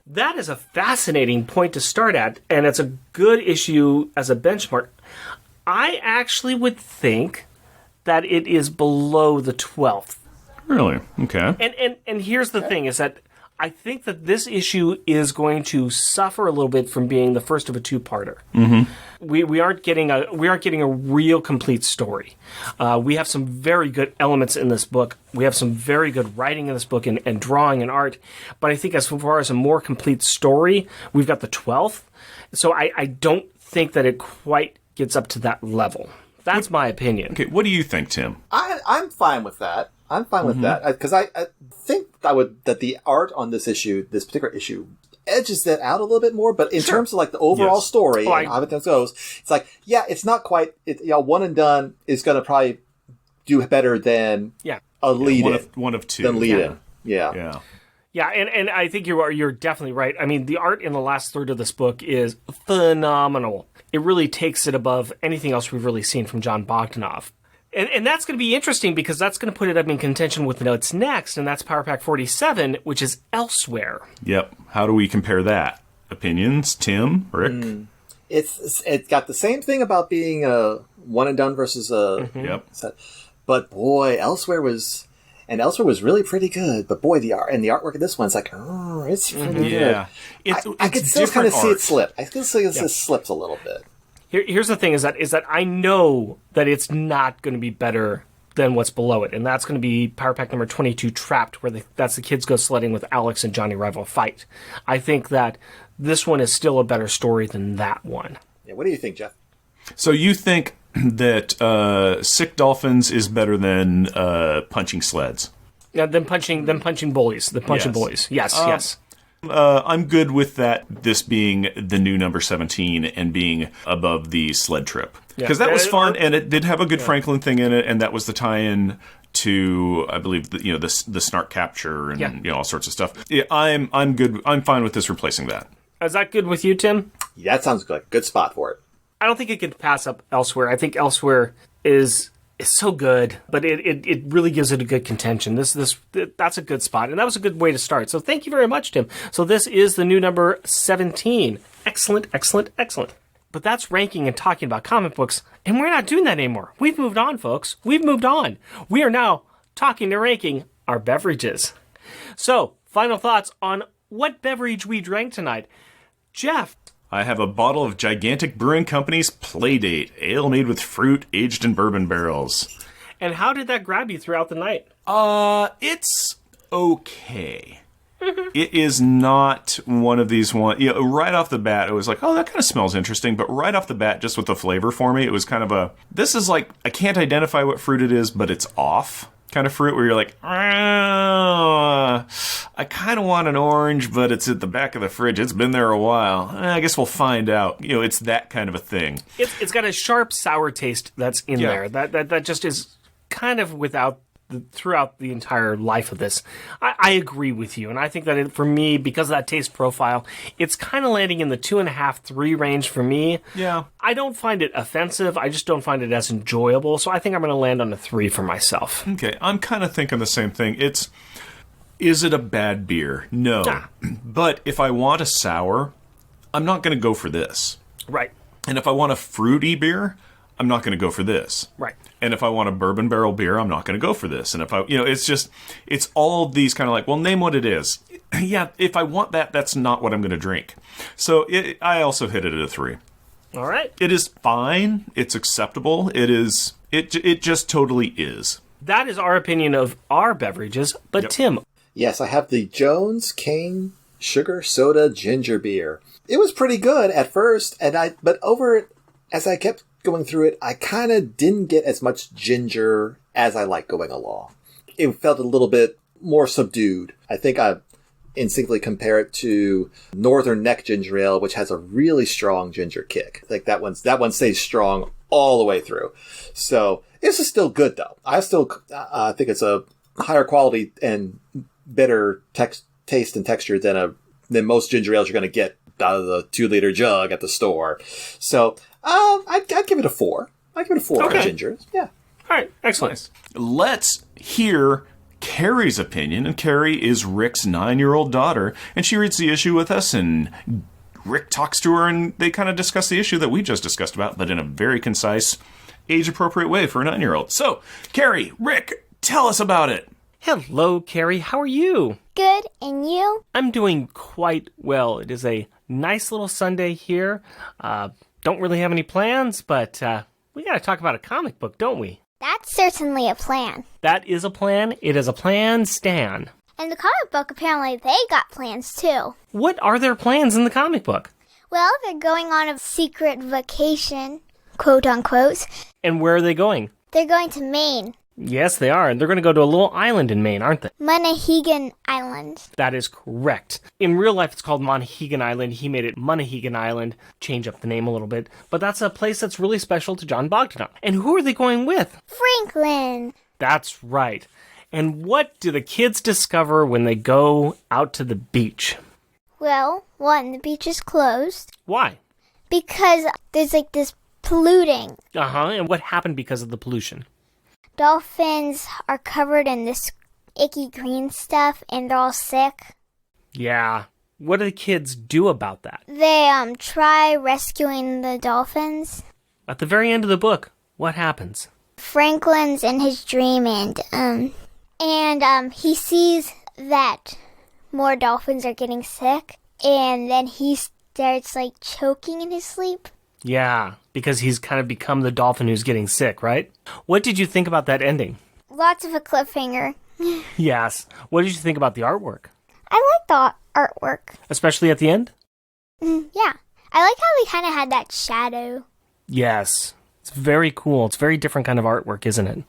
That is a fascinating point to start at, and it's a good issue as a benchmark. I actually would think that it is below the 12th. Really? Okay. And here's the thing, is that I think that this issue is going to suffer a little bit from being the first of a two-parter. Mm-hmm. We aren't getting a real complete story. We have some very good elements in this book. We have some very good writing in this book and drawing and art. But I think as far as a more complete story, we've got the 12th. So I don't think that it quite gets up to that level. That's my opinion. Okay, what do you think, Tim? I'm fine with that. I'm fine with that because I think that the art on this issue, this particular issue, edges that out a little bit more. But in terms of like the overall story and how everything goes, it's like it's not quite. One and done is going to probably do better than a lead one of two. Than lead in. Yeah. Yeah, and I think you're definitely right. I mean, the art in the last third of this book is phenomenal. It really takes it above anything else we've really seen from Jon Bogdonove. And that's going to be interesting because that's going to put it up in contention with what's next, and that's Power Pack 47, which is Elsewhere. Yep. How do we compare that? Opinions? Tim? Rick? It's got the same thing about being a one and done versus a set. But boy, Elsewhere was really pretty good. But boy, the artwork of this one's like, it's pretty good. I can still kind of see it slip. I can see it slips a little bit. Here's the thing: is that I know that it's not going to be better than what's below it. And that's going to be Power Pack number 22, Trapped, where that's the kids go sledding with Alex and Johnny Rival fight. I think that this one is still a better story than that one. Yeah, what do you think, Jeff? So you think that Sick Dolphins is better than Punching Sleds? Yeah, them punching bullies. The punching bullies. Yes. I'm good with that, this being the new number 17 and being above the sled trip. Because that was fun, and it did have a good Franklin thing in it, and that was the tie-in to, I believe, the snark capture and all sorts of stuff. Yeah, I'm good. I'm fine with this replacing that. Is that good with you, Tim? Yeah, that sounds good. Good spot for it. I don't think it could pass up Elsewhere. I think Elsewhere is so good, but it really gives it a good contention. That's a good spot, and that was a good way to start. So thank you very much, Tim. So this is the new number 17. Excellent. But that's ranking and talking about comic books, and we're not doing that anymore. We've moved on, folks. We've moved on. We are now talking and ranking our beverages. So, final thoughts on what beverage we drank tonight. Jeff. I have a bottle of Gigantic Brewing Company's Playdate, ale made with fruit, aged in bourbon barrels. And how did that grab you throughout the night? It's okay. It is not one of these right off the bat, it was like, oh, that kind of smells interesting. But right off the bat, just with the flavor for me, it was kind of this is like, I can't identify what fruit it is, but it's off kind of fruit where you're like, I kind of want an orange, but it's at the back of the fridge. It's been there a while. I guess we'll find out. It's that kind of a thing. It's got a sharp sour taste that's in there. That just is kind of throughout the entire life of this. I agree with you, and I think that for me, because of that taste profile, it's kind of landing in the 2.5, 3 range for me. Yeah. I don't find it offensive. I just don't find it as enjoyable, so I think I'm going to land on a 3 for myself. Okay, I'm kind of thinking the same thing. Is it a bad beer? No. Nah. But if I want a sour, I'm not going to go for this. Right. And if I want a fruity beer, I'm not going to go for this. Right. And if I want a bourbon barrel beer, I'm not going to go for this. And if it's all these kind of like, well, name what it is. Yeah, if I want that, that's not what I'm going to drink. So I also hit it at a 3. All right. It is fine. It's acceptable. It just totally is. That is our opinion of our beverages. But yep. Tim. Yes, I have the Jones Cane Sugar Soda Ginger Beer. It was pretty good at first, but as I kept going through it, I kind of didn't get as much ginger as I like going along. It felt a little bit more subdued. I think I instinctively compare it to Northern Neck Ginger Ale, which has a really strong ginger kick. Like that one stays strong all the way through. So this is still good though. I still think it's a higher quality and better taste and texture than most ginger ales you're going to get out of the 2-liter jug at the store. So I'd give it a 4. I'd give it a 4 for ginger. Yeah. All right. Excellent. Nice. Let's hear Carrie's opinion. And Carrie is Rick's 9-year-old daughter. And she reads the issue with us, and Rick talks to her, and they kind of discuss the issue that we just discussed about, but in a very concise, age-appropriate way for a 9-year-old. So, Carrie, Rick, tell us about it. Hello, Carrie. How are you? Good, and you? I'm doing quite well. It is a nice little Sunday here. Don't really have any plans, but we got to talk about a comic book, don't we? That's certainly a plan. That is a plan. It is a plan, Stan. And the comic book, apparently they got plans too. What are their plans in the comic book? Well, they're going on a secret vacation, quote unquote. And where are they going? They're going to Maine. Yes, they are. And they're going to go to a little island in Maine, aren't they? Monhegan Island. That is correct. In real life, it's called Monhegan Island. He made it Monhegan Island. Change up the name a little bit. But that's a place that's really special to Jon Bogdonove. And who are they going with? Franklin. That's right. And what do the kids discover when they go out to the beach? Well, one, the beach is closed. Why? Because there's like this polluting. Uh-huh. And what happened because of the pollution? Dolphins are covered in this icky green stuff, and they're all sick. Yeah. What do the kids do about that? They try rescuing the dolphins. At the very end of the book, what happens? Franklin's in his dream, and he sees that more dolphins are getting sick, and then he starts like choking in his sleep. Yeah, because he's kind of become the dolphin who's getting sick, right? What did you think about that ending? lots of a cliffhanger. Yes. What did you think about the artwork? I like the artwork. Especially at the end? Yeah. I like how they kind of had that shadow. Yes. It's very cool. It's a very different kind of artwork, isn't it?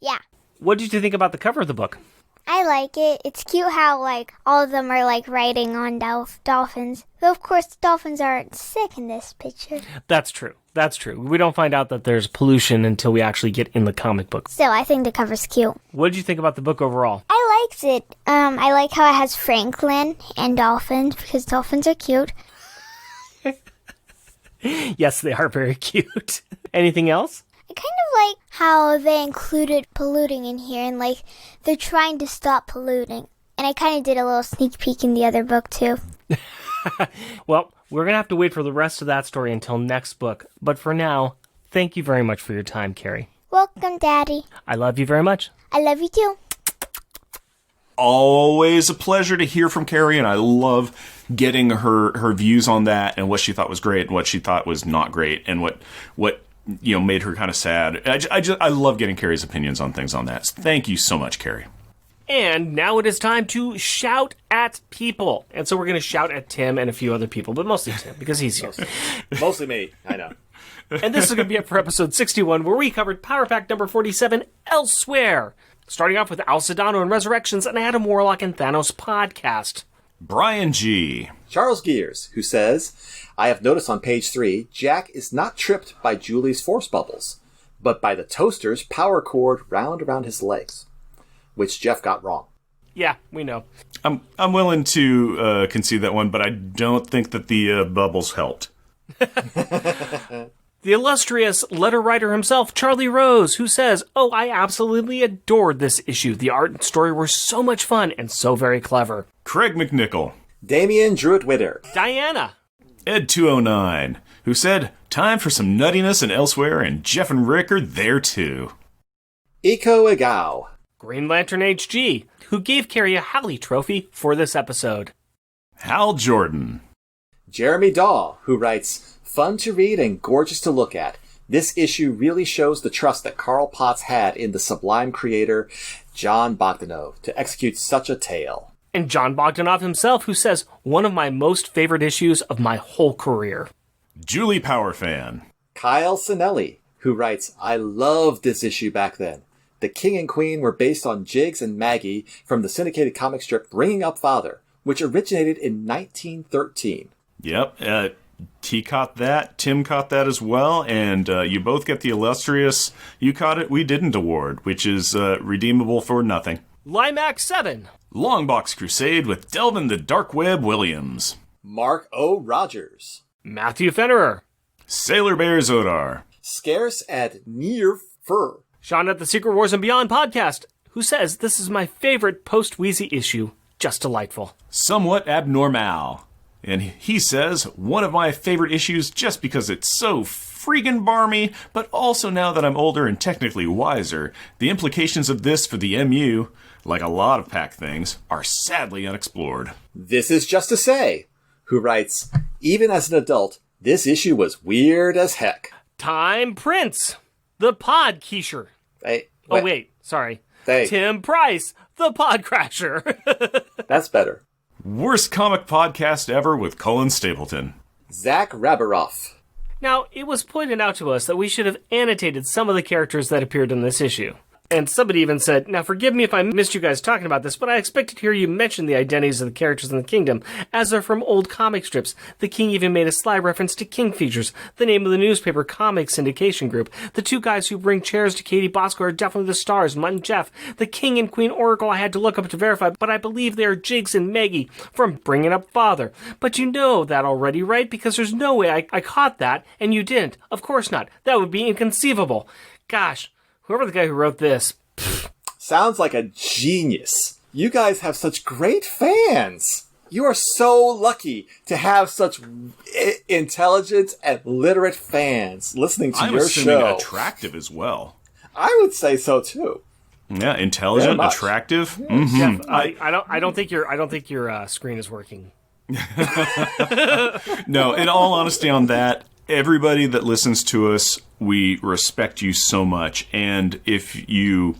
Yeah. What did you think about the cover of the book? I like it. It's cute how, like, all of them are, like, riding on dolphins. Though, of course, the dolphins aren't sick in this picture. That's true. That's true. We don't find out that there's pollution until we actually get in the comic book. Still, I think the cover's cute. What did you think about the book overall? I liked it. I like how it has Franklin and dolphins, because dolphins are cute. Yes, they are very cute. Anything else? I kind of like how they included polluting in here, and, like, they're trying to stop polluting. And I kind of did a little sneak peek in the other book, too. Well, we're going to have to wait for the rest of that story until next book. But for now, thank you very much for your time, Carrie. Welcome, Daddy. I love you very much. I love you, too. Always a pleasure to hear from Carrie, and I love getting her views on that and what she thought was great and what she thought was not great and what made her kind of sad. I love getting Carrie's opinions on things on that. So thank you so much, Carrie. And now it is time to shout at people. And so we're going to shout at Tim and a few other people, but mostly Tim because he's here. Mostly me. I know. And this is going to be it for episode 61, where we covered Power Pack number 47, Elsewhere. Starting off with Al Sedano and Resurrections, an Adam Warlock and Thanos podcast. Brian G. Charles Gears, who says, I have noticed on page 3, Jack is not tripped by Julie's force bubbles, but by the toaster's power cord wound around his legs, which Jeff got wrong. Yeah, we know. I'm willing to concede that one, but I don't think that the bubbles helped. The illustrious letter writer himself, Charlie Rose, who says, oh, I absolutely adored this issue. The art and story were so much fun and so very clever. Craig McNichol. Damian Druitt-Witter. Diana. Ed209, who said, time for some nuttiness and Elsewhere, and Jeff and Rick are there too. Iko Igao. Green Lantern HG, who gave Carrie a Halley trophy for this episode. Hal Jordan. Jeremy Daw, who writes, fun to read and gorgeous to look at. This issue really shows the trust that Carl Potts had in the sublime creator, Jon Bogdonove, to execute such a tale. And Jon Bogdonove himself, who says, one of my most favorite issues of my whole career. Julie Powerfan. Kyle Sinelli, who writes, I loved this issue back then. The King and Queen were based on Jiggs and Maggie from the syndicated comic strip Bringing Up Father, which originated in 1913. Yep, T caught that, Tim caught that as well, and you both get the illustrious You Caught It, We Didn't award, which is redeemable for nothing. Limax 7. Longbox Crusade with Delvin the Dark Web Williams. Mark O. Rogers. Matthew Fennerer. Sailor Bear Zodar. Scarce at Near Fur. Sean at the Secret Wars and Beyond podcast, who says this is my favorite post-Wheezy issue. Just delightful. Somewhat Abnormal. And he says, one of my favorite issues just because it's so freaking barmy, but also now that I'm older and technically wiser, the implications of this for the MU, like a lot of Pack things, are sadly unexplored. This is Just to Say, who writes, even as an adult, this issue was weird as heck. Time Prince, the Pod Keisher. Hey, Oh, wait, sorry. Hey. Tim Price, the Pod Crasher. That's better. Worst comic podcast ever with Colin Stapleton. Zach Rabaroff. Now, it was pointed out to us that we should have annotated some of the characters that appeared in this issue. And somebody even said, now forgive me if I missed you guys talking about this, but I expected to hear you mention the identities of the characters in the kingdom, as they're from old comic strips. The king even made a sly reference to King Features, the name of the newspaper comic syndication group. The two guys who bring chairs to Katie Bosco are definitely the stars, Mutt and Jeff. The king and queen oracle I had to look up to verify, but I believe they are Jiggs and Maggie from Bringing Up Father. But you know that already, right? Because there's no way I caught that, and you didn't. Of course not. That would be inconceivable. Gosh. Whoever the guy who wrote this. Sounds like a genius. You guys have such great fans. You are so lucky to have such intelligent and literate fans listening to your show. I'm assuming attractive as well. I would say so too. Yeah, intelligent, attractive. Yeah. Mm-hmm. Jeff, I don't think your screen is working. No, in all honesty on that, everybody that listens to us, we respect you so much. And if you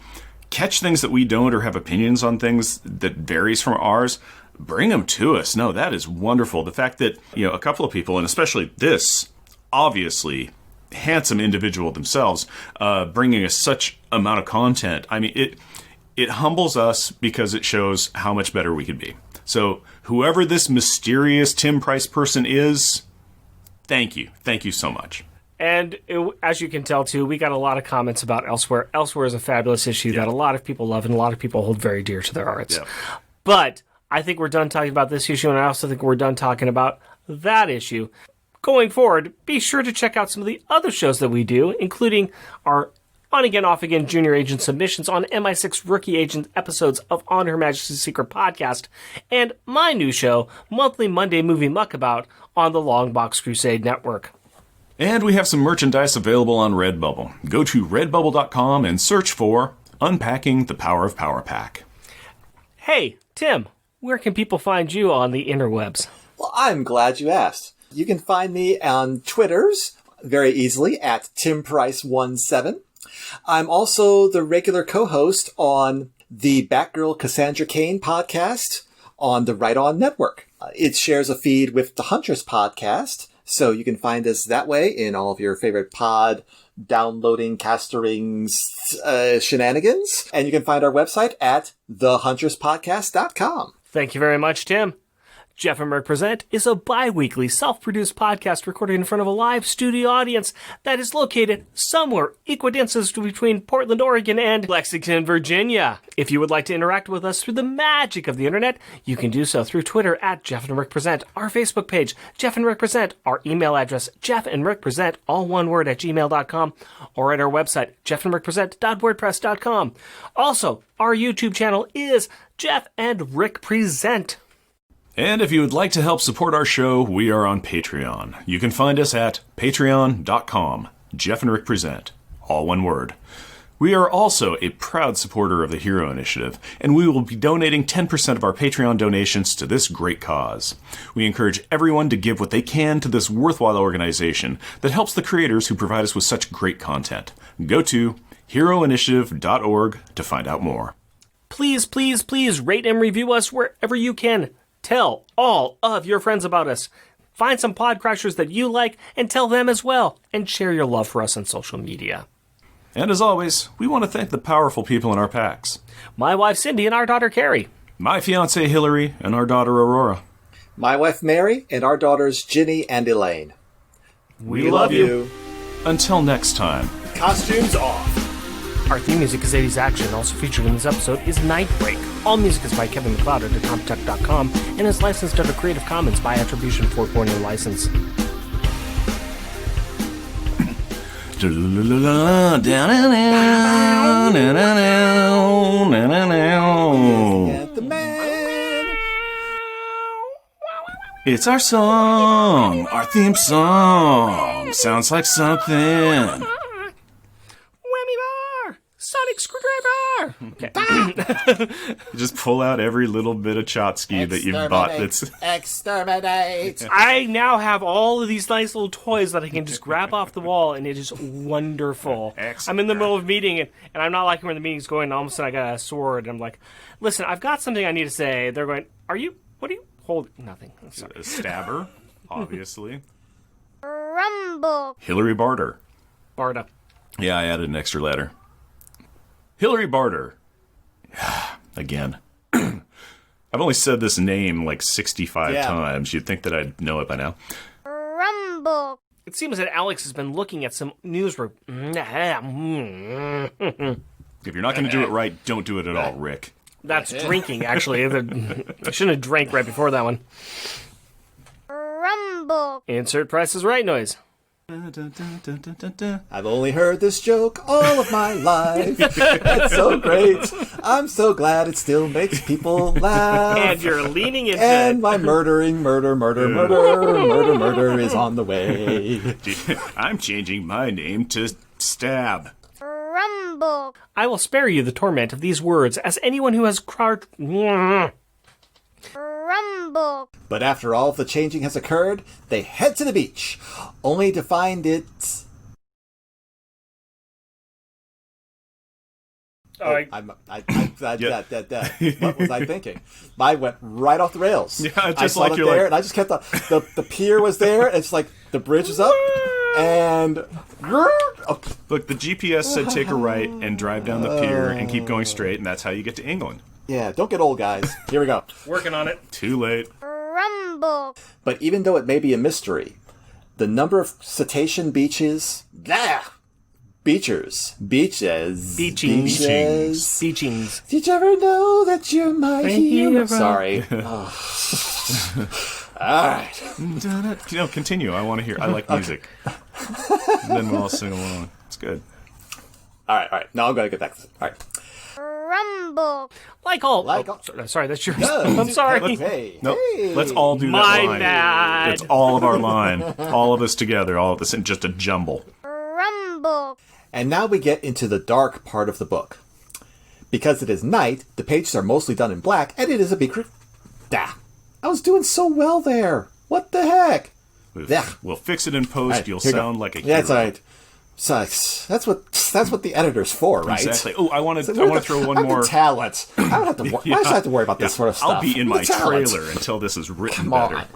catch things that we don't or have opinions on things that varies from ours, bring them to us. No, that is wonderful. The fact that, a couple of people, and especially this obviously handsome individual themselves, bringing us such amount of content. I mean, it humbles us because it shows how much better we could be. So whoever this mysterious Tim Price person is, thank you. Thank you so much. And as you can tell, too, we got a lot of comments about Elsewhere. Elsewhere is a fabulous issue that a lot of people love and a lot of people hold very dear to their hearts. Yeah. But I think we're done talking about this issue, and I also think we're done talking about that issue. Going forward, be sure to check out some of the other shows that we do, including our on-again, off-again junior agent submissions on MI6 rookie agent episodes of On Her Majesty's Secret podcast, and my new show, Monthly Monday Movie Muckabout, on the Longbox Crusade Network. And we have some merchandise available on Redbubble. Go to redbubble.com and search for Unpacking the Power of Power Pack. Hey, Tim, where can people find you on the interwebs? Well, I'm glad you asked. You can find me on Twitters very easily at TimPrice17. I'm also the regular co-host on the Batgirl Cassandra Cain podcast on the Right On Network. It shares a feed with the Huntress podcast, so you can find us that way in all of your favorite pod downloading, casterings, shenanigans. And you can find our website at thehuntress.podcast.com. Thank you very much, Tim. Jeff and Merck Present is a bi-weekly self-produced podcast recorded in front of a live studio audience that is located somewhere equidistant between Portland, Oregon and Lexington, Virginia. If you would like to interact with us through the magic of the internet, you can do so through Twitter at Jeff and Rick Present, our Facebook page, Jeff and Rick Present, our email address, Jeff and Rick Present, all one word at gmail.com, or at our website, jeffandrickpresent.wordpress.com. Also, our YouTube channel is Jeff and Rick Present. And if you would like to help support our show, we are on Patreon. You can find us at patreon.com, Jeff and Rick Present, all one word. We are also a proud supporter of the Hero Initiative, and we will be donating 10% of our Patreon donations to this great cause. We encourage everyone to give what they can to this worthwhile organization that helps the creators who provide us with such great content. Go to heroinitiative.org to find out more. Please, please, please rate and review us wherever you can. Tell all of your friends about us. Find some podcrashers that you like and tell them as well. And share your love for us on social media. And as always, we want to thank the powerful people in our packs. My wife Cindy and our daughter Carrie. My fiancée Hillary and our daughter Aurora. My wife Mary and our daughters Ginny and Elaine. We love you. Until next time. Costumes off. Our theme music is 80s Action. Also featured in this episode is Nightbreak. All music is by Kevin MacLeod at Comptech.com and is licensed under Creative Commons by Attribution 4.0 license. It's our song, our theme song. Sounds like something. Whammy bar! Sonic screwdriver! Okay. You just pull out every little bit of Chotsky that you've bought that's... Exterminate! I now have all of these nice little toys that I can just grab off the wall, and it is wonderful. I'm in the middle of a meeting, and I'm not liking where the meeting's going, and all of a sudden I got a sword, and I'm like, listen, I've got something I need to say. They're going, what are you holding? Nothing. I'm sorry. A stabber, obviously. Rumble. Hillary Barter. Barda. Yeah, I added an extra letter. Hillary Barter. Again. I've only said this name like 65 times. You'd think that I'd know it by now. Rumble. It seems that Alex has been looking at some news. If you're not going to do it right, don't do it at all, Rick. That's drinking, actually. I shouldn't have drank right before that one. Rumble. Insert Price is Right noise. I've only heard this joke all of my life. It's so great. I'm so glad it still makes people laugh. And you're leaning into And my murder is on the way. I'm changing my name to Stab. Rumble. I will spare you the torment of these words, as anyone who has Rumble. But after all of the changing has occurred, they head to the beach, only to find it... right. What was I thinking? I went right off the rails. Yeah, I just saw like it you're there, like- and I just kept the pier was there. And it's like the bridge is up, and Look, the GPS said take a right and drive down the pier and keep going straight, and that's how you get to England. yeah, don't get old, guys. Here we go. Working on it. Too late. Rumble. But even though it may be a mystery, the number of cetacean beaches, beachings. Beachings. Did you ever know that you're my hero? hero. Sorry. All right. Continue. I want to hear. I like music. And then we'll all sing along. It's good. All right. Now I'm going to get back to it. All right. Rumble. Sorry, that's yours. No. I'm sorry. Hey. Nope. Hey. Let's all do that My line. bad. It's all of our line. All of us together. All of us in just a jumble. Rumble. And now we get into the dark part of the book. Because it is night, the pages are mostly done in black, and it is a big... I was doing so well there. What the heck? We'll fix it in post. Right, You'll here we go. sound like a hero. Yeah, that's all right. So, that's what the editor's for, right? Exactly. Oh, I want to throw one I'm more. the talent. I don't have to. Why should I have to worry about this sort of stuff? I'll be in I'm my the talent. trailer until this is written Come better. on.